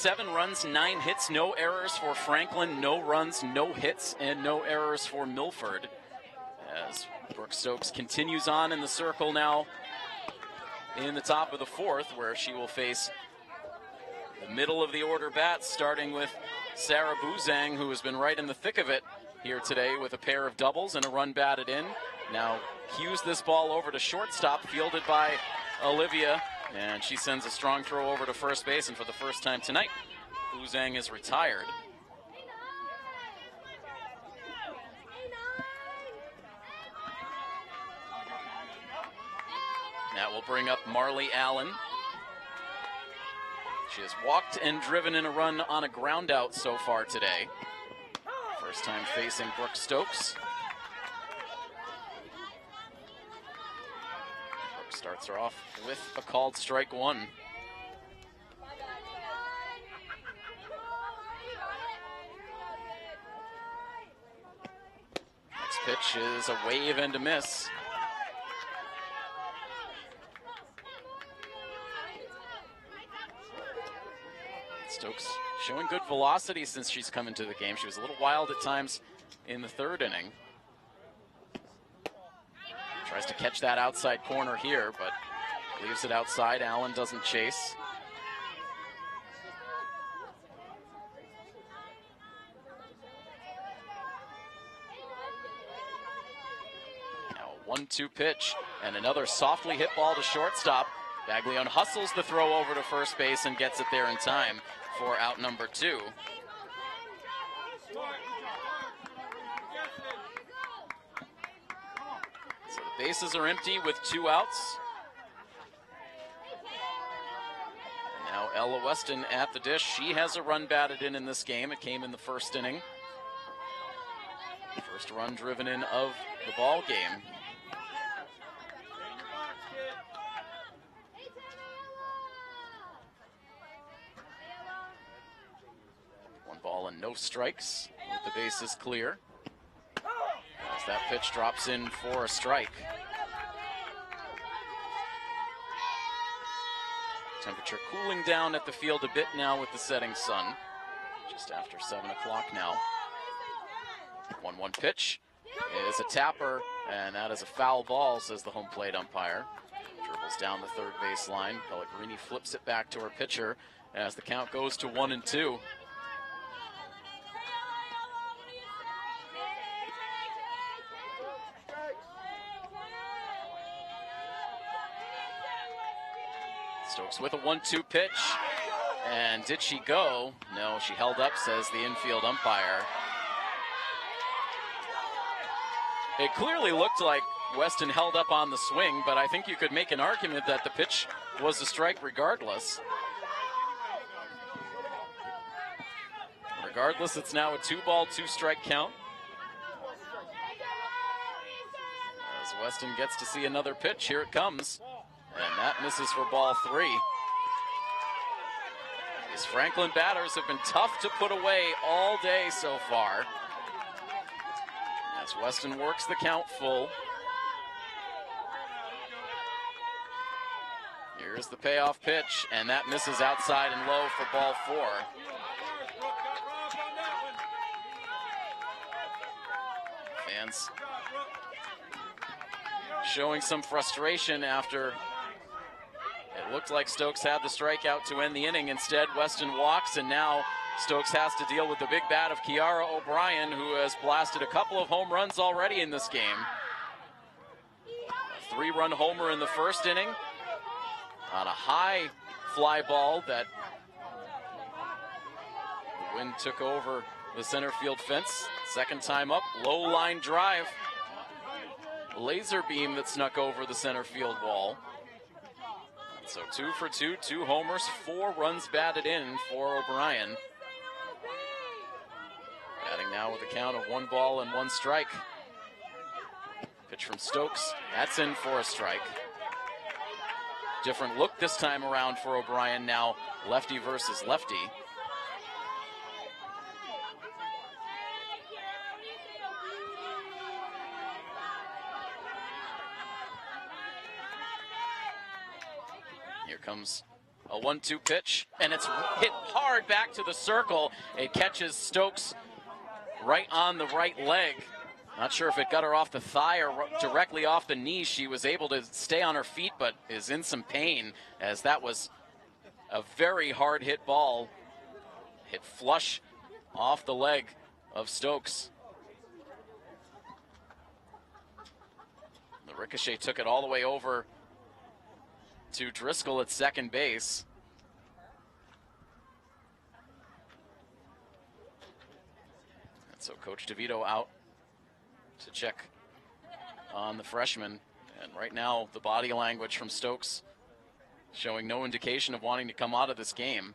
Seven runs, 9 hits, no errors for Franklin, no runs, no hits, and no errors for Milford. As Brooke Stokes continues on in the circle now in the top of the 4th, where she will face the middle of the order bats, starting with Sarah Buzang, who has been right in the thick of it here today with a pair of doubles and a run batted in. Now cues this ball over to shortstop, fielded by Olivia, and she sends a strong throw over to first base, and for the first time tonight, Buzang is retired. That will bring up Marley Allen. She has walked and driven in a run on a ground out so far today. First time facing Brooke Stokes. Brooke starts her off with a called strike 1. Next pitch is a wave and a miss. Stokes showing good velocity since she's come into the game. She was a little wild at times in the third inning. Tries to catch that outside corner here, but leaves it outside. Allen doesn't chase. Now a 1-2 pitch and another softly hit ball to shortstop. Baglione hustles the throw over to first base and gets it there in time for out number 2. So the bases are empty with 2 outs. And now Ella Weston at the dish. She has a run batted in this game. It came in the first inning. First run driven in of the ball game. Ball and no strikes with the bases clear. As that pitch drops in for a strike. Temperature cooling down at the field a bit now with the setting sun. Just after 7 o'clock now. 1-1 pitch is a tapper, and that is a foul ball, says the home plate umpire. Dribbles down the third base line. Pellegrini flips it back to her pitcher as the count goes to 1-2. Stokes with a 1-2 pitch, and did she go? No, she held up, says the infield umpire. It clearly looked like Weston held up on the swing, but I think you could make an argument that the pitch was a strike regardless. Regardless, it's now a 2-ball, 2-strike count. As Weston gets to see another pitch, here it comes. And that misses for ball 3. These Franklin batters have been tough to put away all day so far. As Weston works the count full. Here's the payoff pitch, and that misses outside and low for ball 4. Fans showing some frustration after it looked like Stokes had the strikeout to end the inning. Instead, Weston walks, and now Stokes has to deal with the big bat of Kiara O'Brien, who has blasted a couple of home runs already in this game. A 3-run homer in the first inning on a high fly ball that the wind took over the center field fence. Second time up, low line drive. Laser beam that snuck over the center field wall. So 2 for 2, 2 homers, 4 runs batted in for O'Brien. Batting now with a count of 1 ball and 1 strike. Pitch from Stokes, that's in for a strike. Different look this time around for O'Brien, now lefty versus lefty. Here comes a 1-2 pitch, and it's hit hard back to the circle. It catches Stokes right on the right leg. Not sure if it got her off the thigh or directly off the knee. She was able to stay on her feet, but is in some pain, as that was a very hard hit ball. Hit flush off the leg of Stokes. The ricochet took it all the way over to Driscoll at second base. And so Coach DeVito out to check on the freshman. And right now, the body language from Stokes showing no indication of wanting to come out of this game.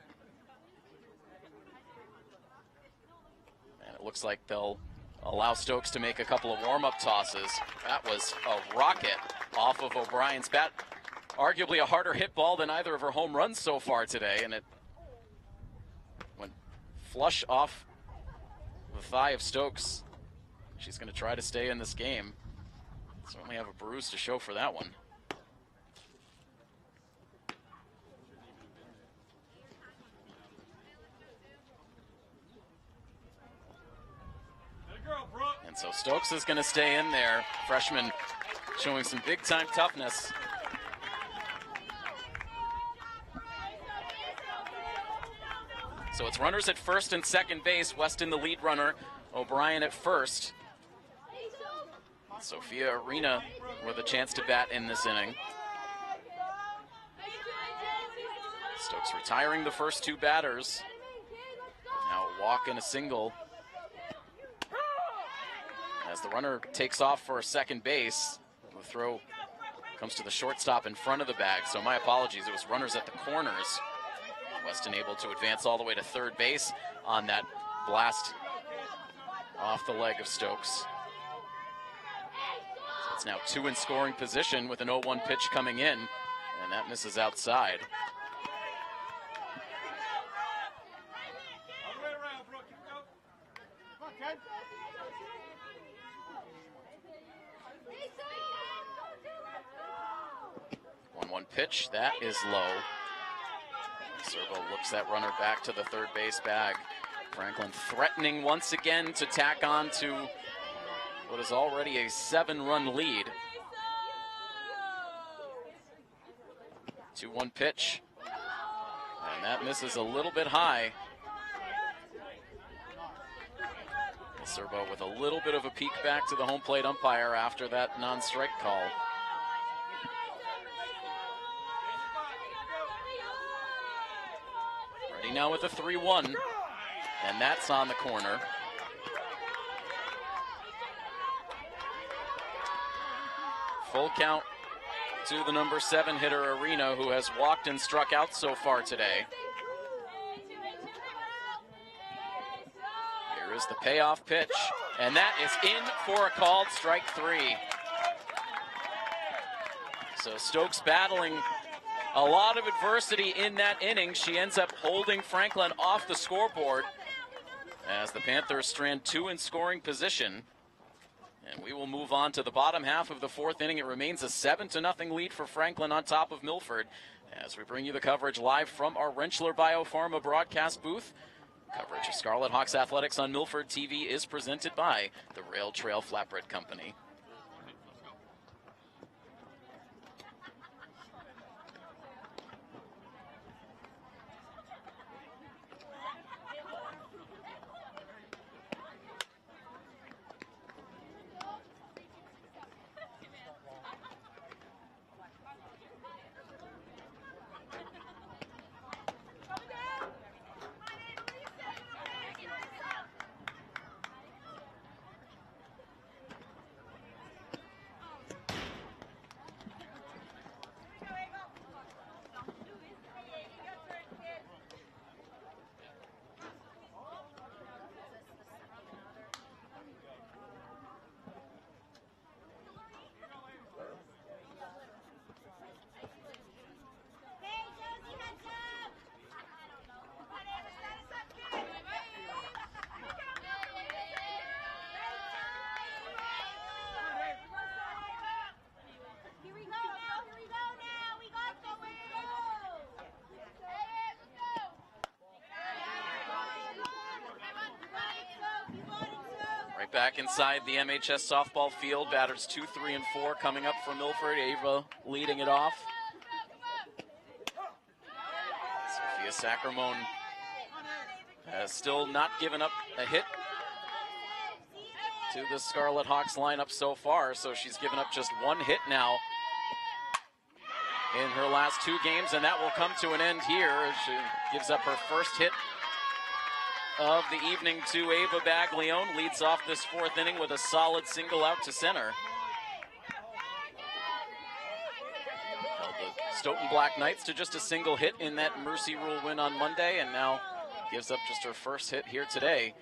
And it looks like they'll allow Stokes to make a couple of warm-up tosses. That was a rocket off of O'Brien's bat. Arguably a harder hit ball than either of her home runs so far today, and it went flush off the thigh of Stokes. She's going to try to stay in this game. Certainly have a bruise to show for that one. So Stokes is going to stay in there. Freshman showing some big-time toughness. So it's runners at first and second base. Weston the lead runner, O'Brien at first. Sophia Arena with a chance to bat in this inning. Stokes retiring the first two batters. Now a walk and a single. As the runner takes off for second base, the throw comes to the shortstop in front of the bag. So my apologies, it was runners at the corners. Weston able to advance all the way to third base on that blast off the leg of Stokes. So it's now 2 in scoring position with an 0-1 pitch coming in, and that misses outside. One pitch, that is low. Servo looks that runner back to the third base bag. Franklin threatening once again to tack on to what is already a 7-run lead. 2-1 pitch, and that misses a little bit high. Servo with a little bit of a peek back to the home plate umpire after that non-strike call. Ready now with a 3-1, and that's on the corner. Full count to the number 7 hitter, Arena, who has walked and struck out so far today. Here is the payoff pitch, and that is in for a called strike 3. So Stokes battling a lot of adversity in that inning. She ends up holding Franklin off the scoreboard as the Panthers strand 2 in scoring position. And we will move on to the bottom half of the 4th inning. It remains a 7-0 lead for Franklin on top of Milford as we bring you the coverage live from our Rentschler Biopharma broadcast booth. Coverage of Scarlet Hawks Athletics on Milford TV is presented by the Rail Trail Flatbread Company. Back inside the MHS softball field, batters 2, 3, and 4 coming up for Milford. Ava leading it off. Sophia Sacramone has still not given up a hit to the Scarlet Hawks lineup so far, so she's given up just 1 hit now in her last 2 games, and that will come to an end here. She gives up her first hit of the evening to Ava Baglione. Leads off this 4th inning with a solid single out to center. Held the Stoughton Black Knights to just a single hit in that Mercy Rule win on Monday, and now gives up just her first hit here today.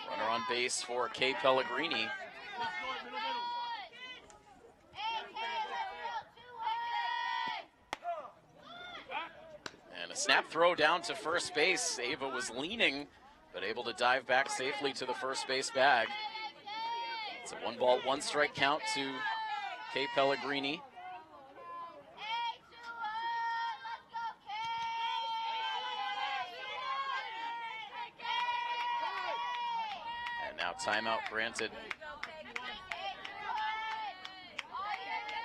Runner on base for Kay Pellegrini. A snap throw down to first base. Ava was leaning, but able to dive back safely to the first base bag. It's a 1-ball, 1-strike count to Kay Pellegrini. timeout granted.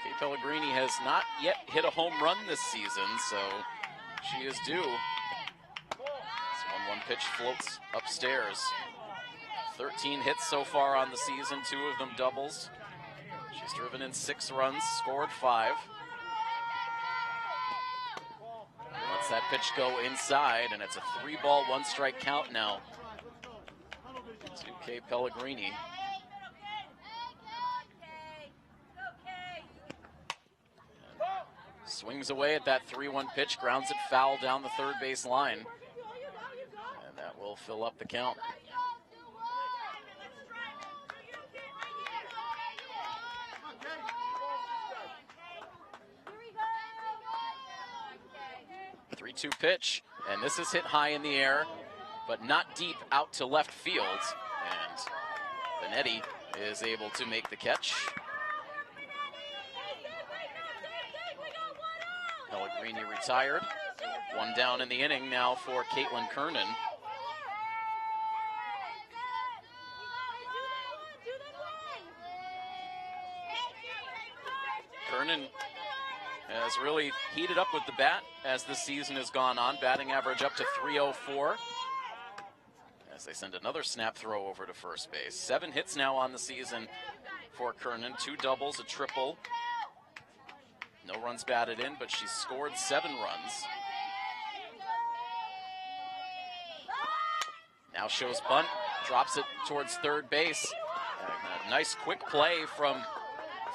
Kate Pellegrini has not yet hit a home run this season, so she is due. This 1-1 pitch floats upstairs. 13 hits so far on the season, 2 of them doubles. She's driven in 6 runs, scored 5. Lets that pitch go inside, and it's a 3-ball, 1-strike count now to Kate Pellegrini. Swings away at that 3-1 pitch, grounds it foul down the third base line. And that will fill up the count. The 3-2 pitch, and this is hit high in the air, but not deep out to left field. And Benetti is able to make the catch. Pellegrini retired. 1 down in the inning now for Caitlin Kernan. Kernan has really heated up with the bat as the season has gone on. Batting average up to .304. As they send another snap throw over to first base. 7 hits now on the season for Kernan. 2 doubles, a triple. No runs batted in, but she's scored 7 runs. Now shows bunt, drops it towards third base. A nice quick play from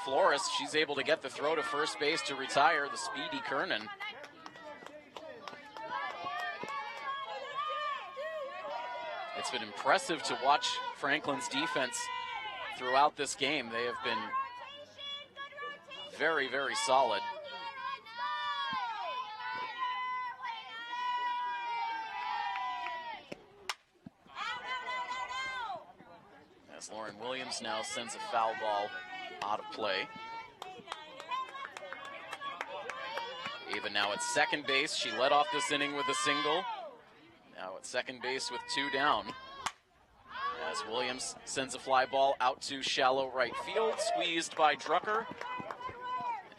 Flores. She's able to get the throw to first base to retire the speedy Kernan. It's been impressive to watch Franklin's defense throughout this game. They have been very, very solid. As Lauren Williams now sends a foul ball out of play. Ava now at second base. She led off this inning with a single. Now at second base with 2 down. As Williams sends a fly ball out to shallow right field, squeezed by Drucker.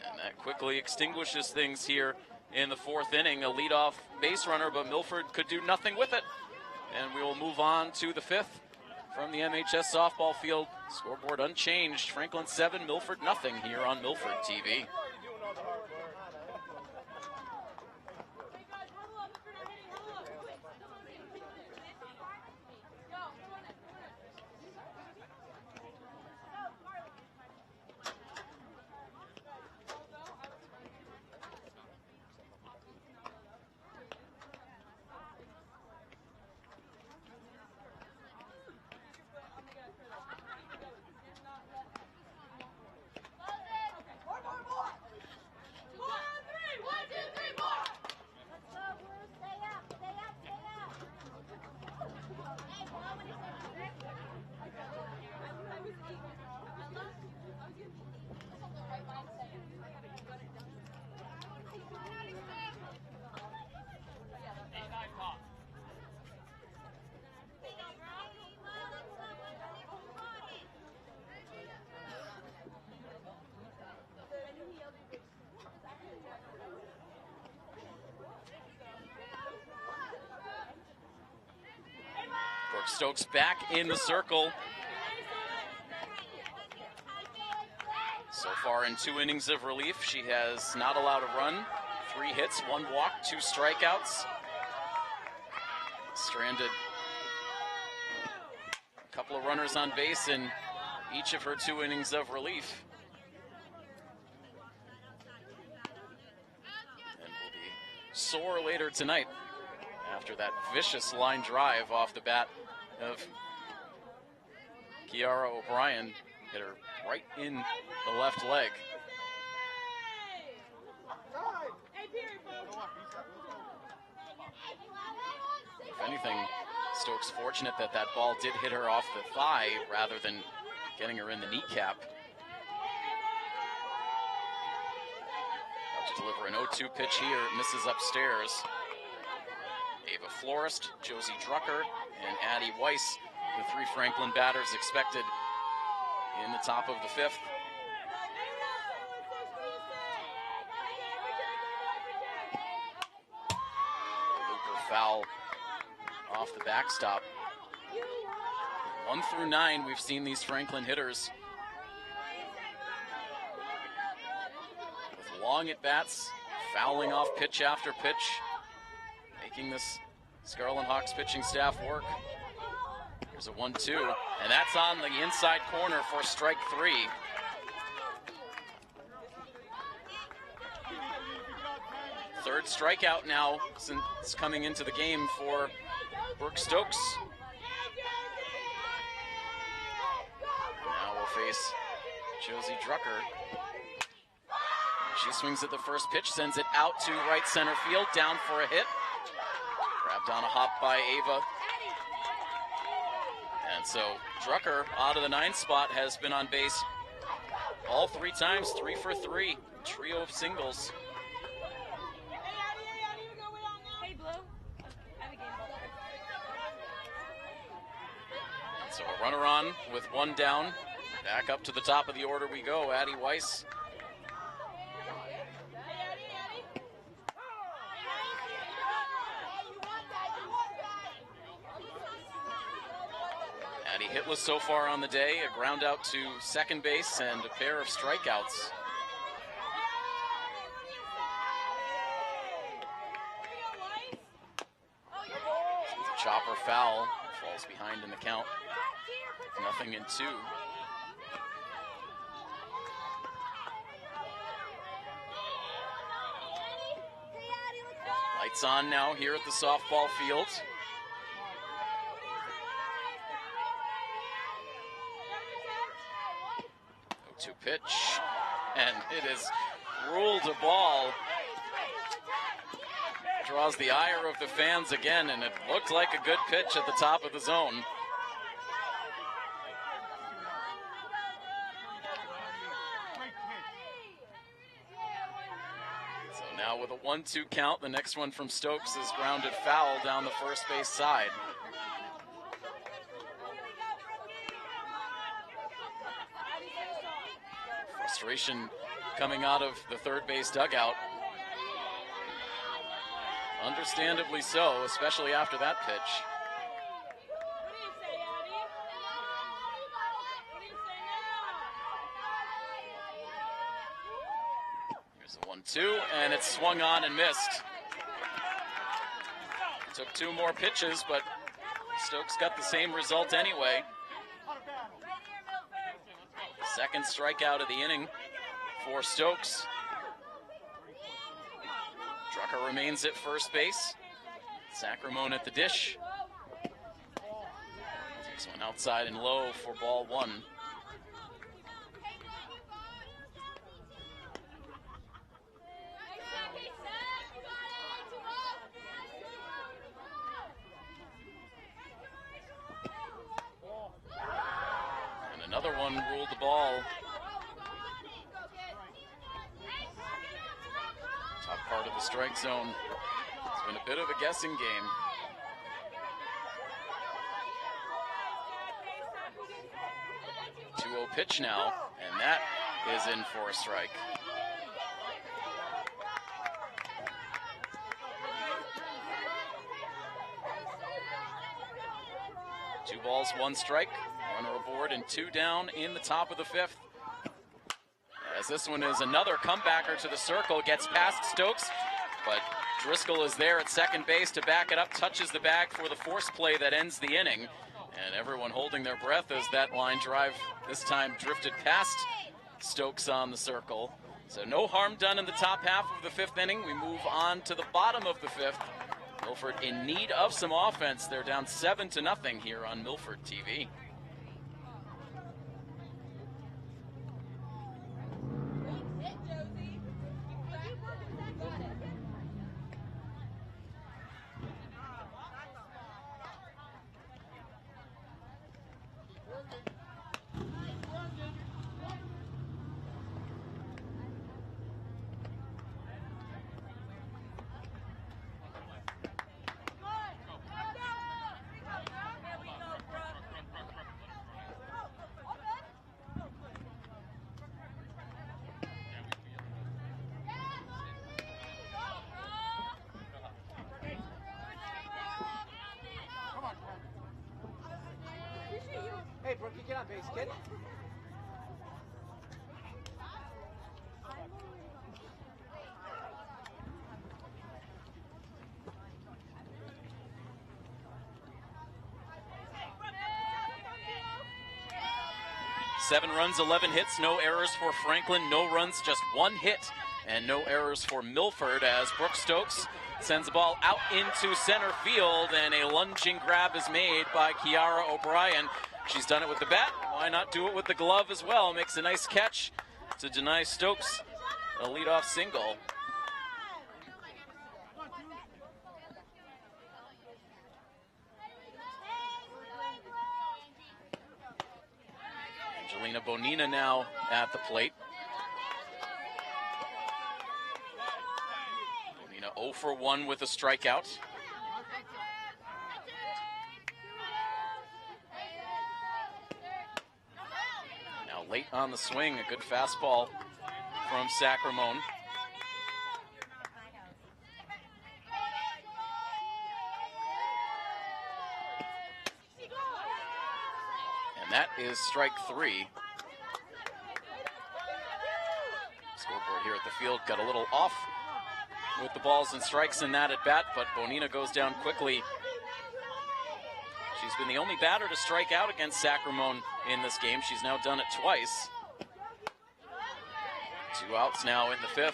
And that quickly extinguishes things here in the 4th inning. A leadoff base runner, but Milford could do nothing with it. And we will move on to the 5th from the MHS softball field. Scoreboard unchanged. Franklin 7, Milford nothing here on Milford TV. Stokes back in the circle. So far in 2 innings of relief, she has not allowed a run. 3 hits, 1 walk, 2 strikeouts. Stranded a couple of runners on base in each of her 2 innings of relief. And will be sore later tonight after that vicious line drive off the bat of Kiara O'Brien. Hit her right in the left leg. If anything, Stokes fortunate that that ball did hit her off the thigh rather than getting her in the kneecap. About to deliver an 0-2 pitch here, misses upstairs. Ava Florist, Josie Drucker, and Addie Weiss the three Franklin batters expected in the top of the fifth. Looper foul off the backstop. 1 through 9, we've seen these Franklin hitters with long at bats, fouling off pitch after pitch, making this Scarlet Hawks pitching staff work. Here's a 1-2, and that's on the inside corner for strike 3. Third strikeout now since coming into the game for Brooke Stokes. Now we'll face Josie Drucker. She swings at the first pitch, sends it out to right center field, down for a hit. Grabbed on a hop by Ava. And so Drucker, out of the 9 spot, has been on base all 3 times, 3 for 3. Trio of singles. So a runner on with 1 down. Back up to the top of the order we go. Addie Weiss. Addie hitless so far on the day. A ground out to second base and a pair of strikeouts. Chopper foul. Falls behind in the count. 0-2. Lights on now here at the softball field. 0-2 pitch, and it is ruled a ball. Draws the ire of the fans again, and it looked like a good pitch at the top of the zone. So now with a 1-2 count, the next one from Stokes is grounded foul down the first base side. Frustration coming out of the third base dugout. Understandably so, especially after that pitch. Here's the 1-2, and it's swung on and missed. Took 2 more pitches, but Stokes got the same result anyway. Second strikeout of the inning for Stokes. Drucker remains at first base. Sacramone at the dish. Takes one outside and low for ball 1. And another one ruled the ball. Top part of the strike zone. It's been a bit of a guessing game. Two-0 pitch now, and that is in for a strike. Two balls, 1 strike. Runner aboard and 2 down in the top of the 5th. As this one is another comebacker to the circle, gets past Stokes, but Driscoll is there at second base to back it up, touches the bag for the force play that ends the inning. And everyone holding their breath as that line drive this time drifted past Stokes on the circle. So no harm done in the top half of the 5th inning. We move on to the bottom of the 5th. Milford in need of some offense. They're down 7-0 here on Milford TV. on base, kid. Seven runs, 11 hits, no errors for Franklin, no runs, just one hit, and no errors for Milford as Brooke Stokes sends the ball out into center field, and a lunging grab is made by Kiara O'Brien. She's done it with the bat. Why not do it with the glove as well? Makes a nice catch to deny Stokes a leadoff single. Angelina Bonina now at the plate. Bonina 0 for 1 with a strikeout. Now late on the swing, a good fastball from Sacramone. And that is strike 3. Scoreboard here at the field got a little off with the balls and strikes in that at bat, but Bonina goes down quickly. She's been the only batter to strike out against Sacramone in this game. She's now done it twice. 2 outs now in the 5th.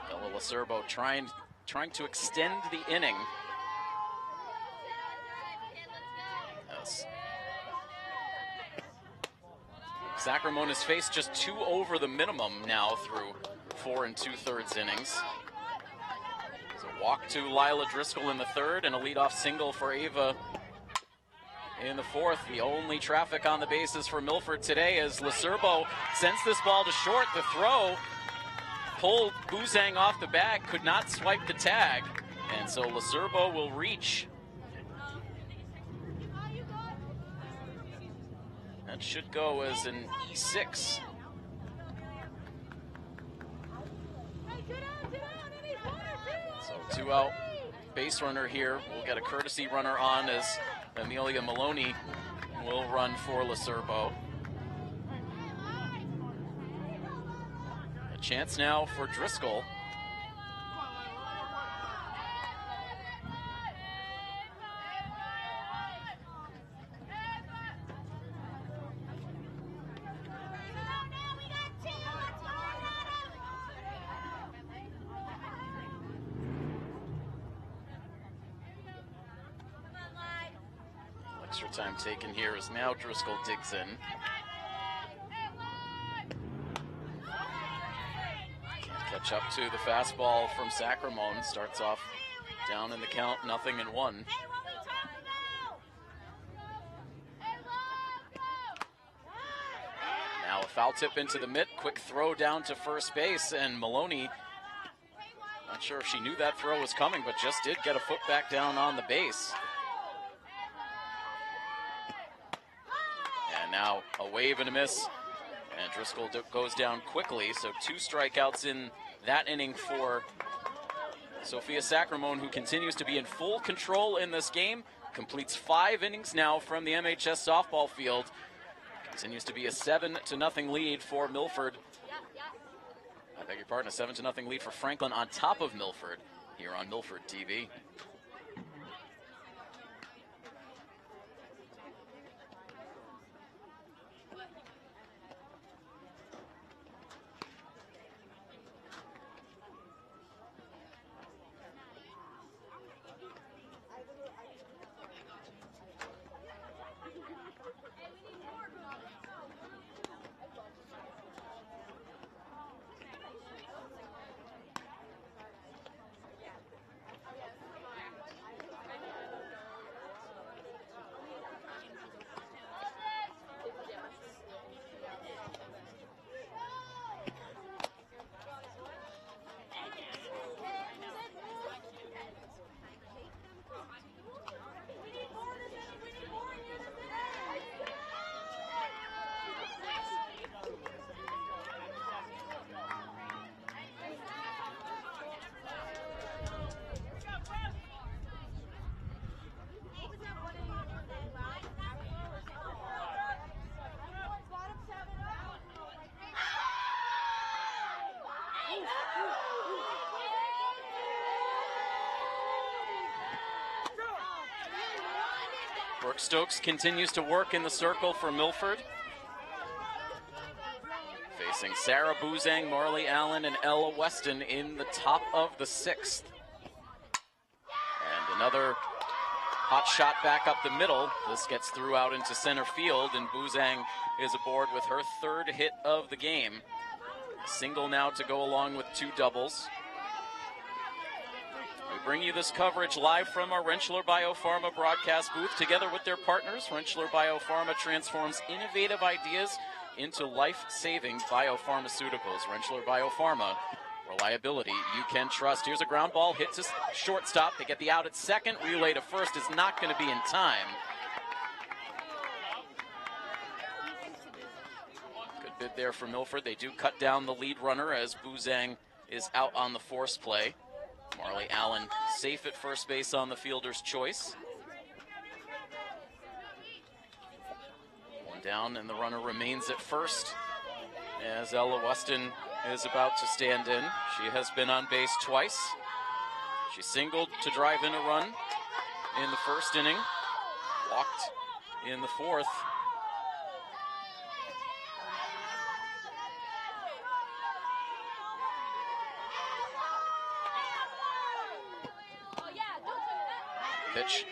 Bella Lacerbo trying to extend the inning. Yes. Sacramone has faced just 2 over the minimum now through 4 2/3 innings. So walk to Lila Driscoll in the 3rd and a leadoff single for Ava in the 4th. The only traffic on the bases for Milford today as Lacerbo sends this ball to short. The throw pulled Buzang off the bag, could not swipe the tag, and so Lacerbo will reach. That should go as an E6. So 2 out base runner here. We'll get a courtesy runner on as Amelia Maloney will run for Lacerbo. A chance now for Driscoll. Extra time taken here as now Driscoll digs in. Can't catch up to the fastball from Sacramone. Starts off down in the count, 0-1. Now a foul tip into the mitt, quick throw down to first base, and Maloney, not sure if she knew that throw was coming, but just did get a foot back down on the base. Now a wave and a miss, and Driscoll goes down quickly. So 2 strikeouts in that inning for Sophia Sacramone, who continues to be in full control in this game. Completes 5 innings now from the MHS softball field. Continues to be a 7-0 lead for Milford. I beg your pardon, a 7-0 lead for Franklin on top of Milford here on Milford TV. Brooke Stokes continues to work in the circle for Milford. Facing Sarah Buzang, Marley Allen, and Ella Weston in the top of the 6th. And another hot shot back up the middle. This gets through out into center field, and Buzang is aboard with her 3rd hit of the game. A single now to go along with 2 doubles. We bring you this coverage live from our Rentschler Biopharma broadcast booth. Together with their partners, Rentschler Biopharma transforms innovative ideas into life-saving biopharmaceuticals. Rentschler Biopharma, reliability you can trust. Here's a ground ball hit to shortstop. They get the out at second. Relay to first is not going to be in time. Good bid there for Milford. They do cut down the lead runner as Buzang is out on the force play. Marley Allen safe at first base on the fielder's choice. One down and the runner remains at first as Ella Weston is about to stand in. She has been on base twice. She singled to drive in a run in the 1st inning, walked in the 4th. Pitch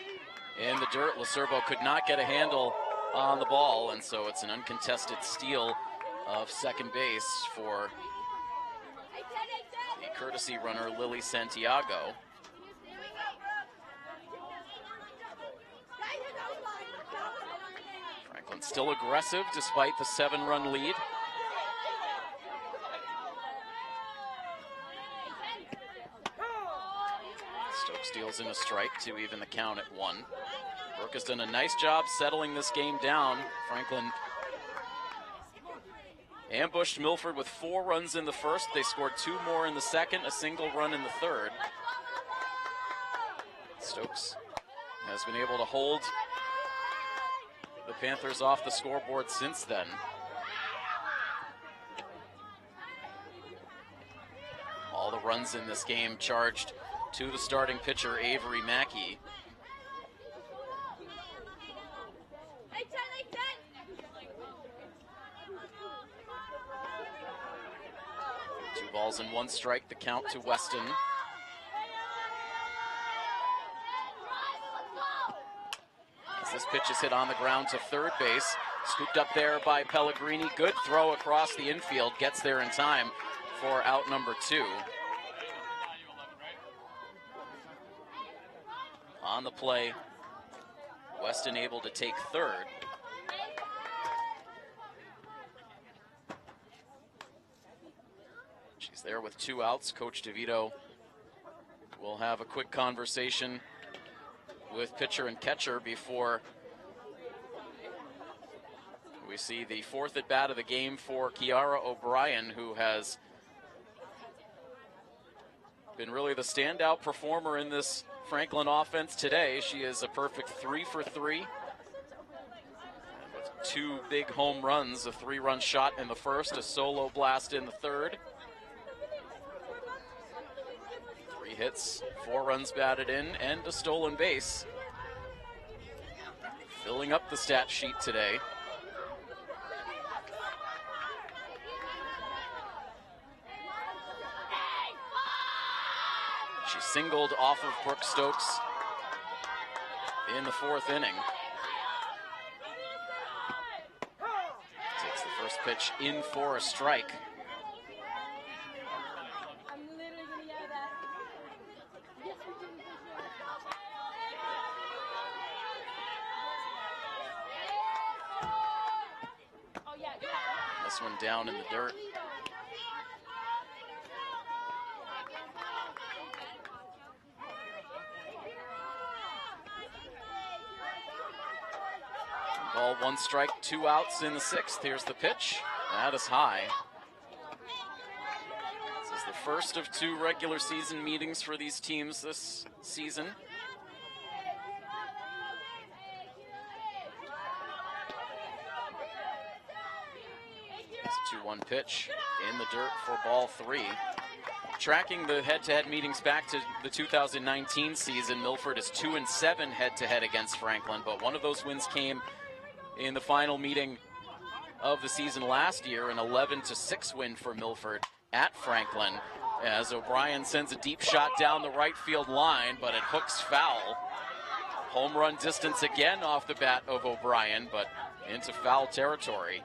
in the dirt. Lacerbo could not get a handle on the ball, and so it's an uncontested steal of second base for the courtesy runner, Lily Santiago. Franklin still aggressive despite the 7-run lead. Stokes deals in a strike to even the count at 1. Brooke has done a nice job settling this game down. Franklin ambushed Milford with 4 runs in the 1st. They scored 2 more in the 2nd, a single run in the 3rd. Stokes has been able to hold the Panthers off the scoreboard since then. All the runs in this game charged to the starting pitcher, Avery Mackey. Two balls and 1 strike, the count to Weston. As this pitch is hit on the ground to third base, scooped up there by Pellegrini. Good throw across the infield, gets there in time for out number 2. On the play, Weston able to take third. She's there with 2 outs. Coach DeVito will have a quick conversation with pitcher and catcher before we see the 4th at bat of the game for Kiara O'Brien, who has been really the standout performer in this Franklin offense today. She is a perfect 3 for 3. And with 2 big home runs, a 3-run shot in the 1st, a solo blast in the 3rd. 3 hits, 4 runs batted in, and a stolen base. Filling up the stat sheet today. She singled off of Brooke Stokes in the 4th inning. Takes the first pitch in for a strike. This one down in the dirt. Ball, 1 strike, 2 outs in the 6th. Here's the pitch. That is high. This is the first of 2 regular season meetings for these teams this season. It's a 2-1 pitch in the dirt for ball 3. tracking the head-to-head meetings back to the 2019 season, Milford is 2-7 head-to-head against Franklin, but one of those wins came in the final meeting of the season last year, an 11-6 win for Milford at Franklin, as O'Brien sends a deep shot down the right field line, but it hooks foul. Home run distance again off the bat of O'Brien, but into foul territory.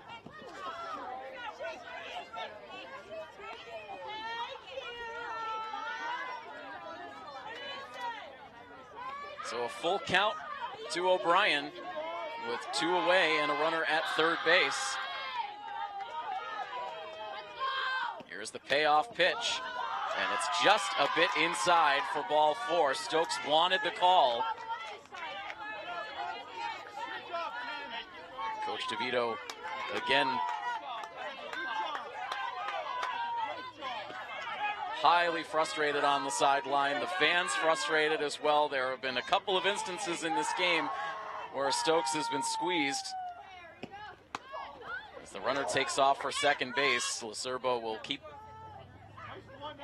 So a full count to O'Brien with 2 away and a runner at third base. Here's the payoff pitch, and it's just a bit inside for ball 4. Stokes wanted the call. Coach DeVito again highly frustrated on the sideline. The fans frustrated as well. There have been a couple of instances in this game where Stokes has been squeezed. As the runner takes off for second base, Lacerbo will keep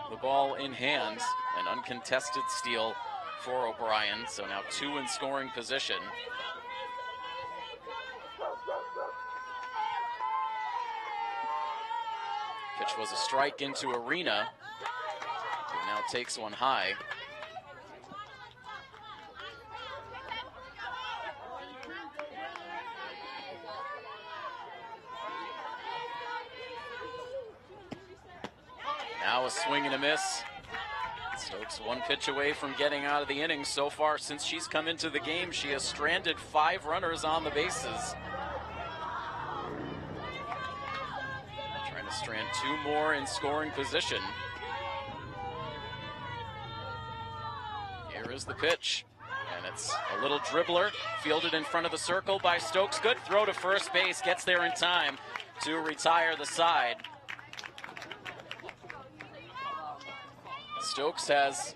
the ball in hand. An uncontested steal for O'Brien, so now 2 in scoring position. Pitch was a strike into Arena, who now takes one high. Now a swing and a miss. Stokes 1 pitch away from getting out of the inning. So far since she's come into the game, she has stranded 5 runners on the bases. Trying to strand 2 more in scoring position. Here is the pitch, and it's a little dribbler, fielded in front of the circle by Stokes. Good throw to first base, gets there in time to retire the side. Stokes has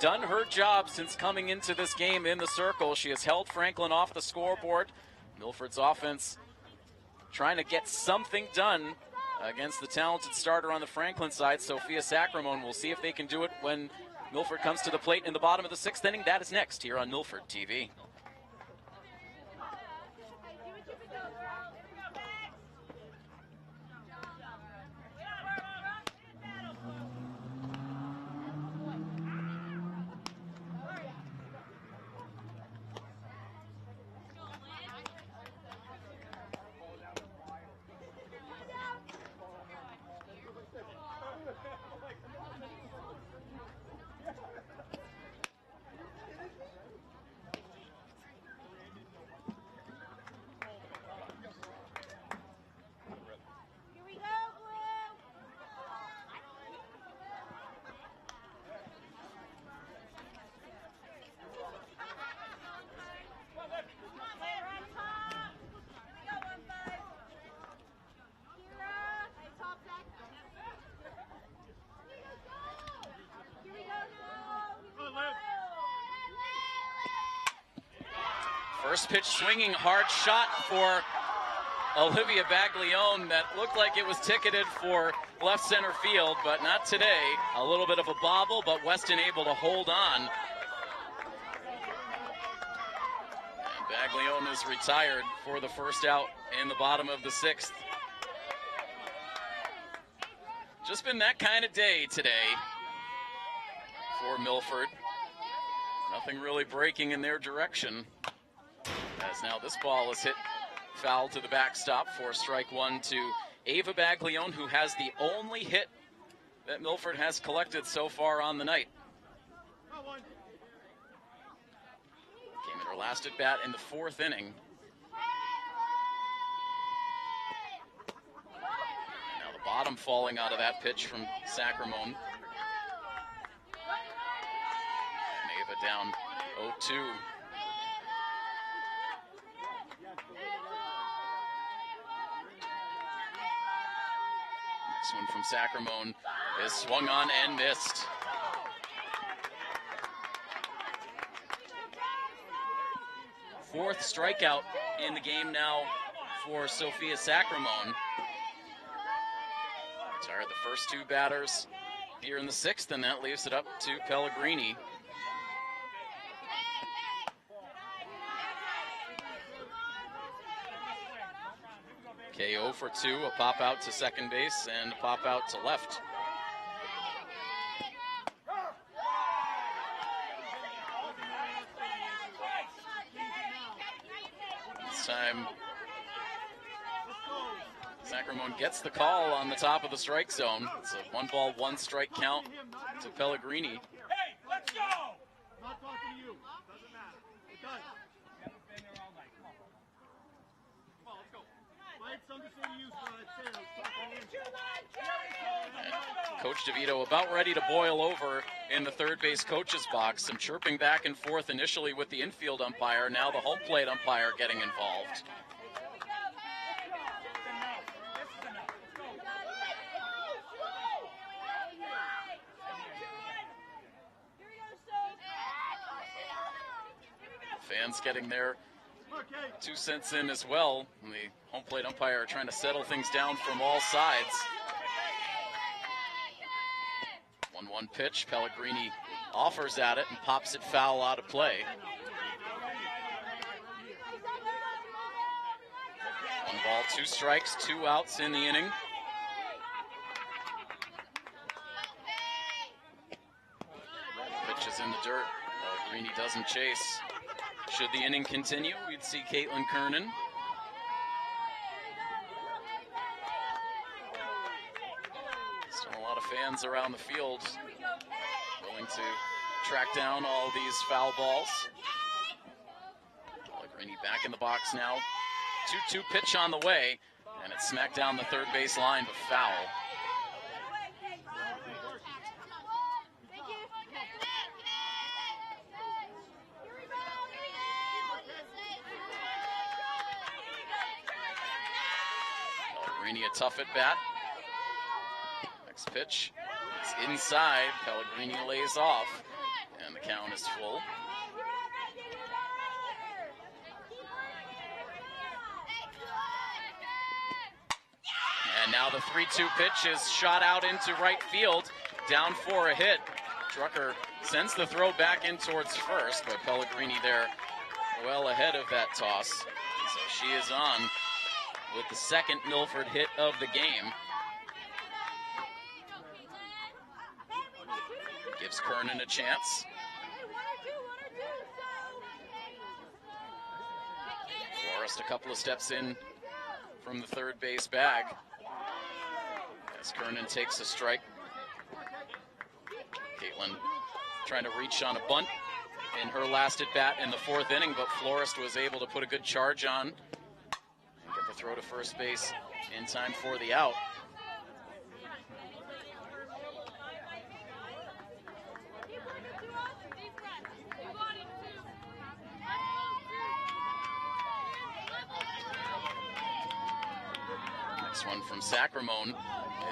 done her job since coming into this game in the circle. She has held Franklin off the scoreboard. Milford's offense trying to get something done against the talented starter on the Franklin side, Sophia Sacramone. We'll see if they can do it when Milford comes to the plate in the bottom of the 6th inning. That is next here on Milford TV. First pitch swinging, hard shot for Olivia Baglione that looked like it was ticketed for left center field, but not today. A little bit of a bobble, but Weston able to hold on. And Baglione is retired for the first out in the bottom of the 6th. Just been that kind of day today for Milford. Nothing really breaking in their direction. As now this ball is hit foul to the backstop for strike 1 to Ava Baglione, who has the only hit that Milford has collected so far on the night. Came in her last at bat in the 4th inning. Now the bottom falling out of that pitch from Sacramone. And Ava down 0-2. This one from Sacramone is swung on and missed. Fourth strikeout in the game now for Sophia Sacramone. Retired the first 2 batters here in the 6th, and that leaves it up to Pellegrini. KO for 2, a pop out to second base and a pop out to left. This time, Sacramone gets the call on the top of the strike zone. It's a 1-ball, 1-strike count to Pellegrini. Hey, let's go! I'm not talking to you. Doesn't matter. It does. You haven't been there all night. Come on. Come on, let's go. I had something to say to you, so I'd say I was talking to you. Coach DeVito about ready to boil over in the third base coach's box. Some chirping back and forth initially with the infield umpire. Now the home plate umpire getting involved. Fans getting their 2 cents in as well. And the home plate umpire trying to settle things down from all sides. 1-1 pitch. Pellegrini offers at it and pops it foul out of play. 1 ball, 2 strikes, 2 outs in the inning. Pitch is in the dirt. Pellegrini doesn't chase. Should the inning continue, we'd see Caitlin Kernan. Still a lot of fans around the field willing to track down all these foul balls. Pellegrini back in the box now. 2-2 pitch on the way, and it's smacked down the third base line, but foul. A tough at bat. Next pitch, it's inside. Pellegrini lays off, and the count is full. And now the 3-2 pitch is shot out into right field, down for a hit. Drucker sends the throw back in towards first, but Pellegrini there well ahead of that toss. So she is on with the second Milford hit of the game. Gives Kernan a chance. Forrest a couple of steps in from the third base bag as Kernan takes a strike. Caitlin trying to reach on a bunt in her last at bat in the 4th inning, but Florist was able to put a good charge on. Throw to first base in time for the out. Next one from Sacramone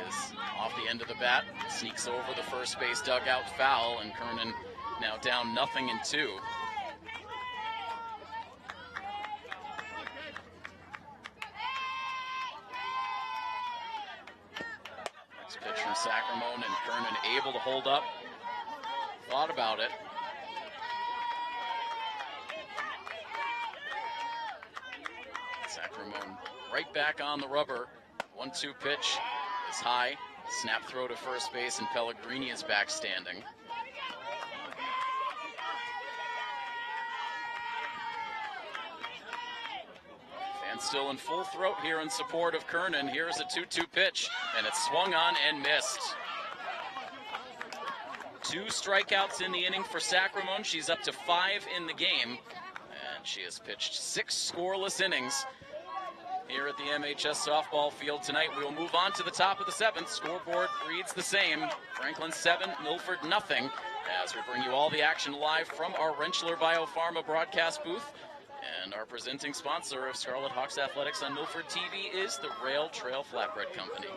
is off the end of the bat, sneaks over the first base dugout foul, and Kernan now down 0-2. Pitch from Sacramone, and Kernan able to hold up. Thought about it. Sacramone right back on the rubber. 1-2 pitch is high. Snap throw to first base, and Pellegrini is back standing. Still in full throat here in support of Kernan. Here's a 2-2 pitch, and it's swung on and missed. 2 strikeouts in the inning for Sacramone. She's up to 5 in the game, and she has pitched 6 scoreless innings here at the MHS softball field tonight. We will move on to the top of the 7th. Scoreboard reads the same. Franklin 7, Milford nothing, as we bring you all the action live from our Rentschler Biopharma broadcast booth. And our presenting sponsor of Scarlet Hawks Athletics on Milford TV is the Rail Trail Flatbread Company.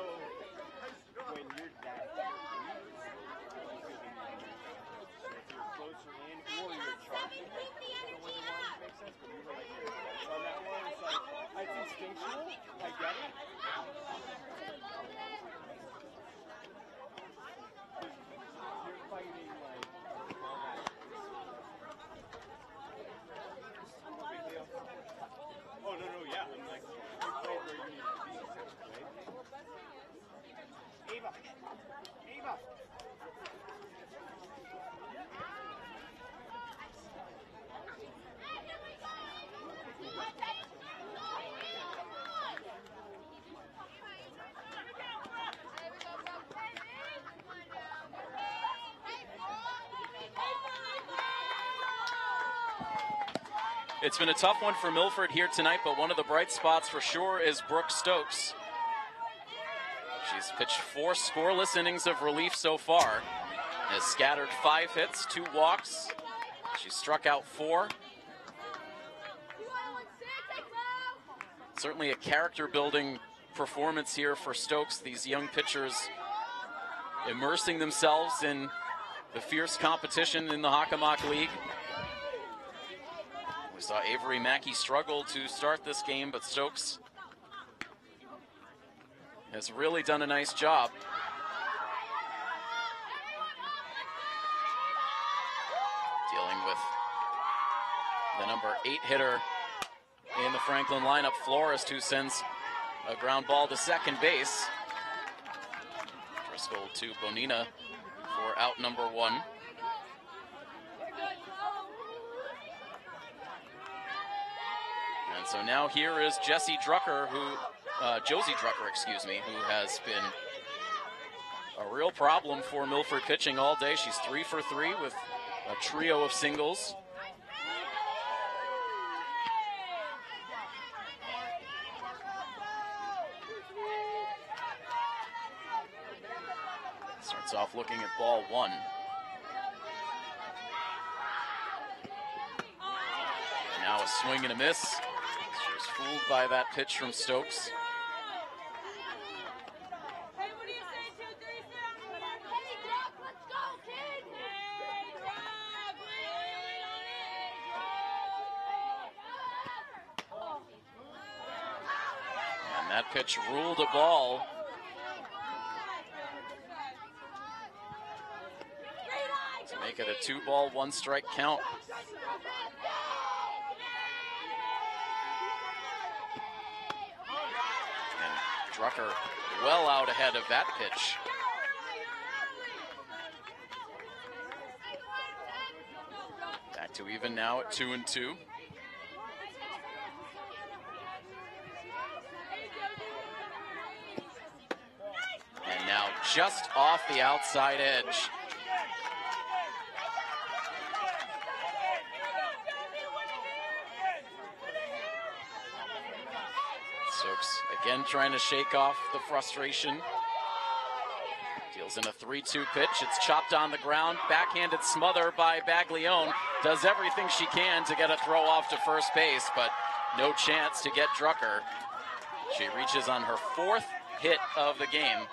It's been a tough one for Milford here tonight, but one of the bright spots for sure is Brooke Stokes. She's pitched 4 scoreless innings of relief so far. Has scattered 5 hits, 2 walks. She struck out 4. Certainly a character-building performance here for Stokes. These young pitchers immersing themselves in the fierce competition in the Hockomock League. We saw Avery Mackey struggle to start this game, but Stokes has really done a nice job. Dealing with the number 8 hitter in the Franklin lineup, Florist, who sends a ground ball to second base. Driscoll to Bonina for out number 1. And so now here is Josie Drucker, who has been a real problem for Milford pitching all day. She's 3 for 3 with a trio of singles. Starts off looking at ball 1. Now a swing and a miss. She was fooled by that pitch from Stokes. And that pitch ruled a ball. To make it a 2-ball, 1-strike count. And Drucker well out ahead of that pitch. Back to even now at 2-2. And now just off the outside edge. Stokes again trying to shake off the frustration. Deals in a 3-2 pitch. It's chopped on the ground. Backhanded smother by Baglione. Does everything she can to get a throw off to first base, but no chance to get Drucker. She reaches on her 4th hit of the game.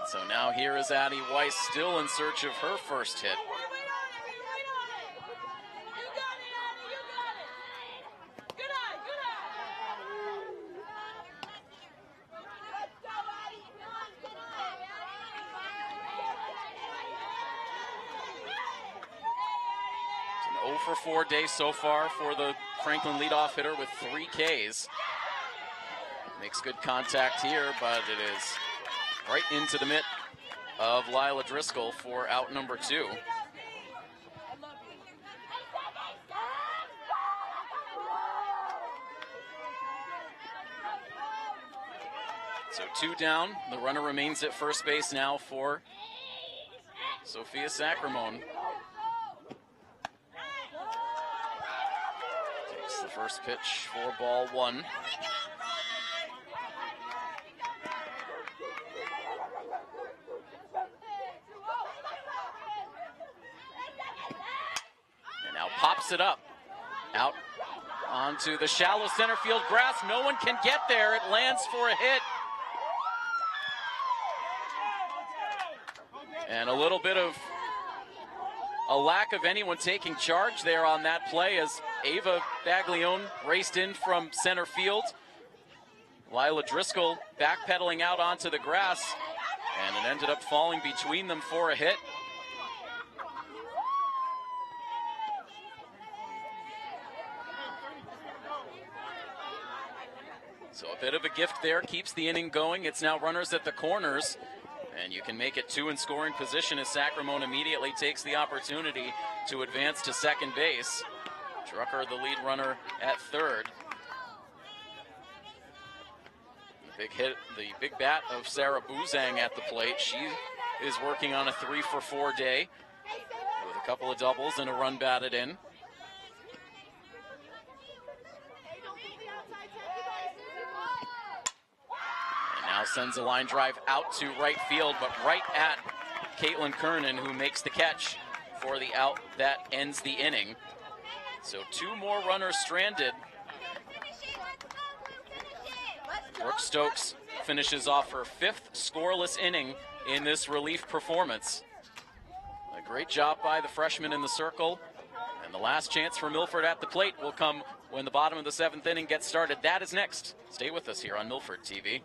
So now here is Addie Weiss still in search of her first hit. It's an 0 for 4 day so far for the Franklin leadoff hitter with 3 Ks. Makes good contact here, but it is right into the mitt of Lila Driscoll for out number 2. So 2 down. The runner remains at first base now for Sophia Sacramone. Takes the first pitch for ball 1. Pops it up, out onto the shallow center field grass. No one can get there. It lands for a hit. And a little bit of a lack of anyone taking charge there on that play as Ava Baglione raced in from center field. Lila Driscoll backpedaling out onto the grass, and it ended up falling between them for a hit. So a bit of a gift there, keeps the inning going. It's now runners at the corners, and you can make it 2 in scoring position as Sacramone immediately takes the opportunity to advance to second base. Drucker, the lead runner, at third. Big hit, the big bat of Sarah Buzang at the plate. She is working on a 3-for-4 day with a couple of doubles and a run batted in. And now sends a line drive out to right field, but right at Caitlin Kernan, who makes the catch for the out that ends the inning. So 2 more runners stranded. Brooke Stokes finishes off her 5th scoreless inning in this relief performance. A great job by the freshman in the circle. And the last chance for Milford at the plate will come when the bottom of the 7th inning gets started. That is next. Stay with us here on Milford TV.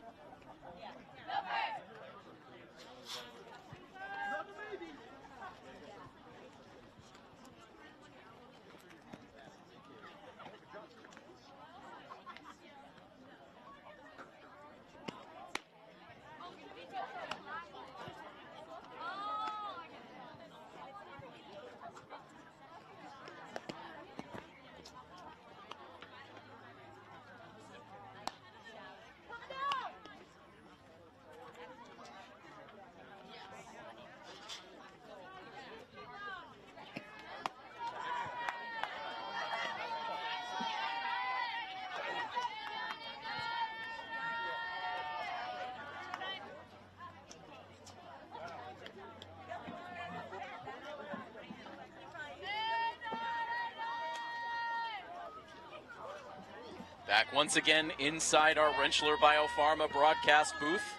Back once again inside our Rentschler Biopharma broadcast booth.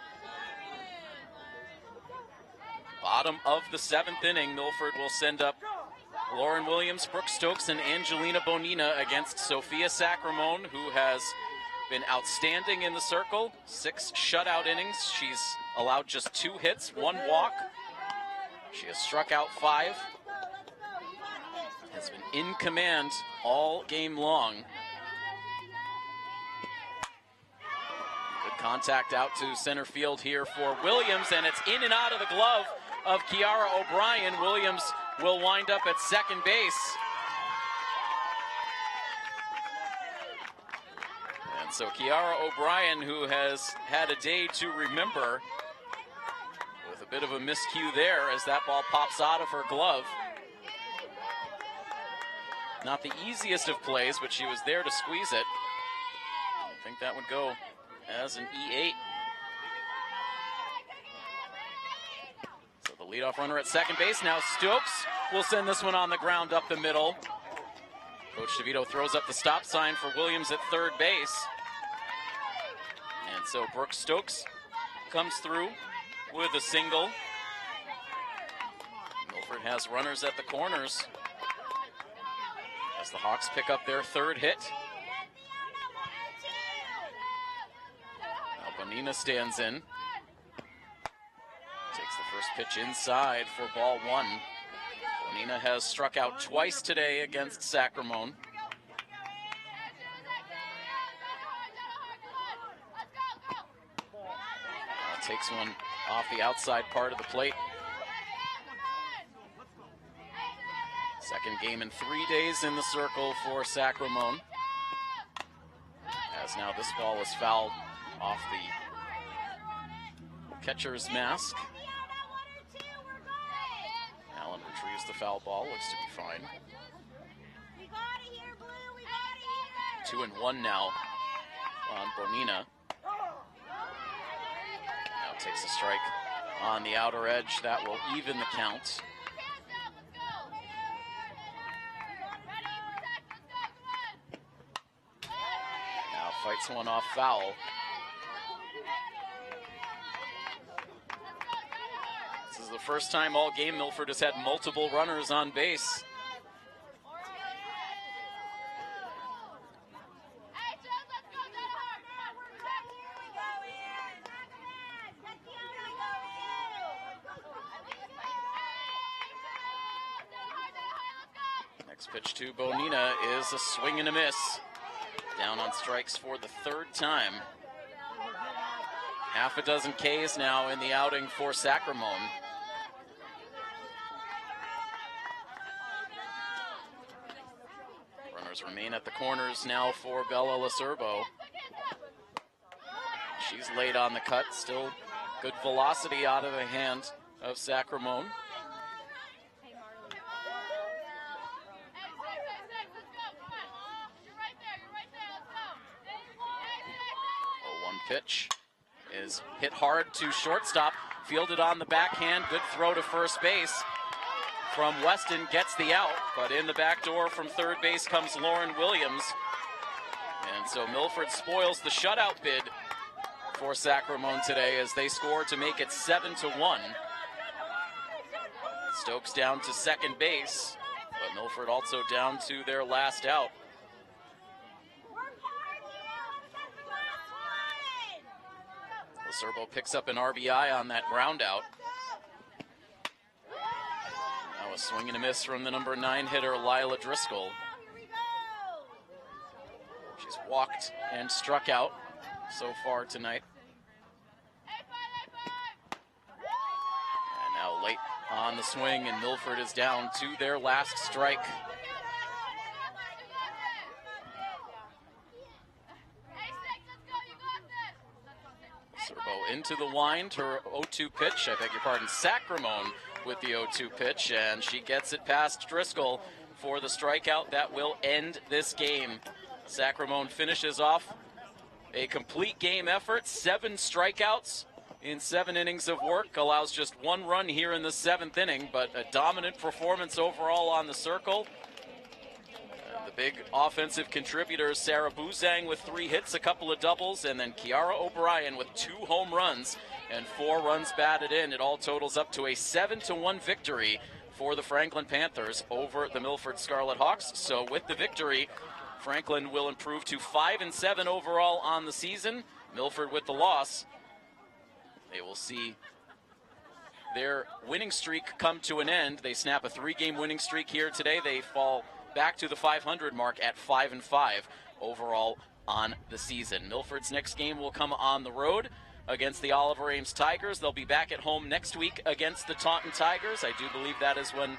Bottom of the 7th inning, Milford will send up Lauren Williams, Brooke Stokes, and Angelina Bonina against Sophia Sacramone, who has been outstanding in the circle. 6 shutout innings. She's allowed just 2 hits, 1 walk. She has struck out 5. Has been in command all game long. Contact out to center field here for Williams, and it's in and out of the glove of Kiara O'Brien. Williams will wind up at second base. And so Kiara O'Brien, who has had a day to remember, with a bit of a miscue there as that ball pops out of her glove. Not the easiest of plays, but she was there to squeeze it. I think that would go as an E8. So the leadoff runner at second base. Now Stokes will send this one on the ground up the middle. Coach DeVito throws up the stop sign for Williams at third base. And so Brooke Stokes comes through with a single. Milford has runners at the corners as the Hawks pick up their 3rd hit. Bonina stands in. Takes the first pitch inside for ball 1. Bonina has struck out twice today against Sacramone. Now takes one off the outside part of the plate. Second game in 3 days in the circle for Sacramone. As now this ball is fouled off the catcher's mask. Allen retrieves the foul ball, looks to be fine. 2-1 now on Bonina. Now takes a strike on the outer edge. That will even the count. Now fights one off foul. This is the first time all game Milford has had multiple runners on base. Next pitch to Bonina is a swing and a miss. Down on strikes for the 3rd time. Half a dozen Ks now in the outing for Sacramone. Runners remain at the corners now for Bella Lacerbo. She's late on the cut. Still good velocity out of the hand of Sacramone. One pitch is hit hard to shortstop, fielded on the backhand. Good throw to first base from Weston, gets the out, but in the back door from third base comes Lauren Williams. And so Milford spoils the shutout bid for Sacramone today as they score to make it 7-1. Stokes down to second base, but Milford also down to their last out. Serbo picks up an RBI on that ground out. Now a swing and a miss from the number 9 hitter, Lila Driscoll. She's walked and struck out so far tonight. And now late on the swing, and Milford is down to their last strike. Serbo into the wind, her 0-2 pitch, I beg your pardon, Sacramone with the 0-2 pitch, and she gets it past Driscoll for the strikeout that will end this game. Sacramone finishes off a complete game effort, 7 strikeouts in 7 innings of work, allows just 1 run here in the 7th inning, but a dominant performance overall on the circle. The big offensive contributors, Sarah Buzang with 3 hits, a couple of doubles, and then Kiara O'Brien with 2 home runs and 4 runs batted in. It all totals up to a 7-1 victory for the Franklin Panthers over the Milford Scarlet Hawks. So with the victory, Franklin will improve to 5-7 overall on the season. Milford with the loss, they will see their winning streak come to an end. They snap a 3-game winning streak here today. They fall back to the 500 mark at 5-5 overall on the season. Milford's next game will come on the road against the Oliver Ames Tigers. They'll be back at home next week against the Taunton Tigers. I do believe that is when,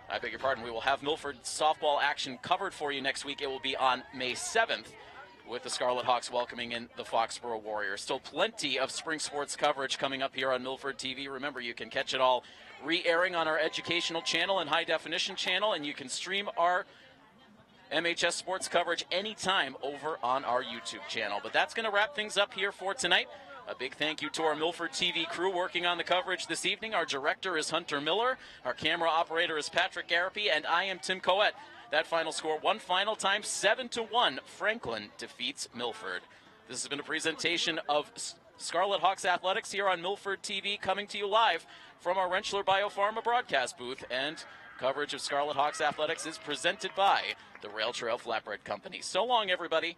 I beg your pardon, we will have Milford softball action covered for you next week. It will be on May 7th with the Scarlet Hawks welcoming in the Foxborough Warriors. Still plenty of spring sports coverage coming up here on Milford TV. Remember, you can catch it all re-airing on our educational channel and high-definition channel, and you can stream our MHS sports coverage anytime over on our YouTube channel. But that's going to wrap things up here for tonight. A big thank you to our Milford TV crew working on the coverage this evening. Our director is Hunter Miller, our camera operator is Patrick Garapi, and I am Tim Coette. That final score, one final time, 7-1. Franklin defeats Milford. This has been a presentation of Scarlet Hawks Athletics here on Milford TV, coming to you live from our Rentschler Biopharma broadcast booth. And coverage of Scarlet Hawks Athletics is presented by the Rail Trail Flatbread Company. So long, everybody.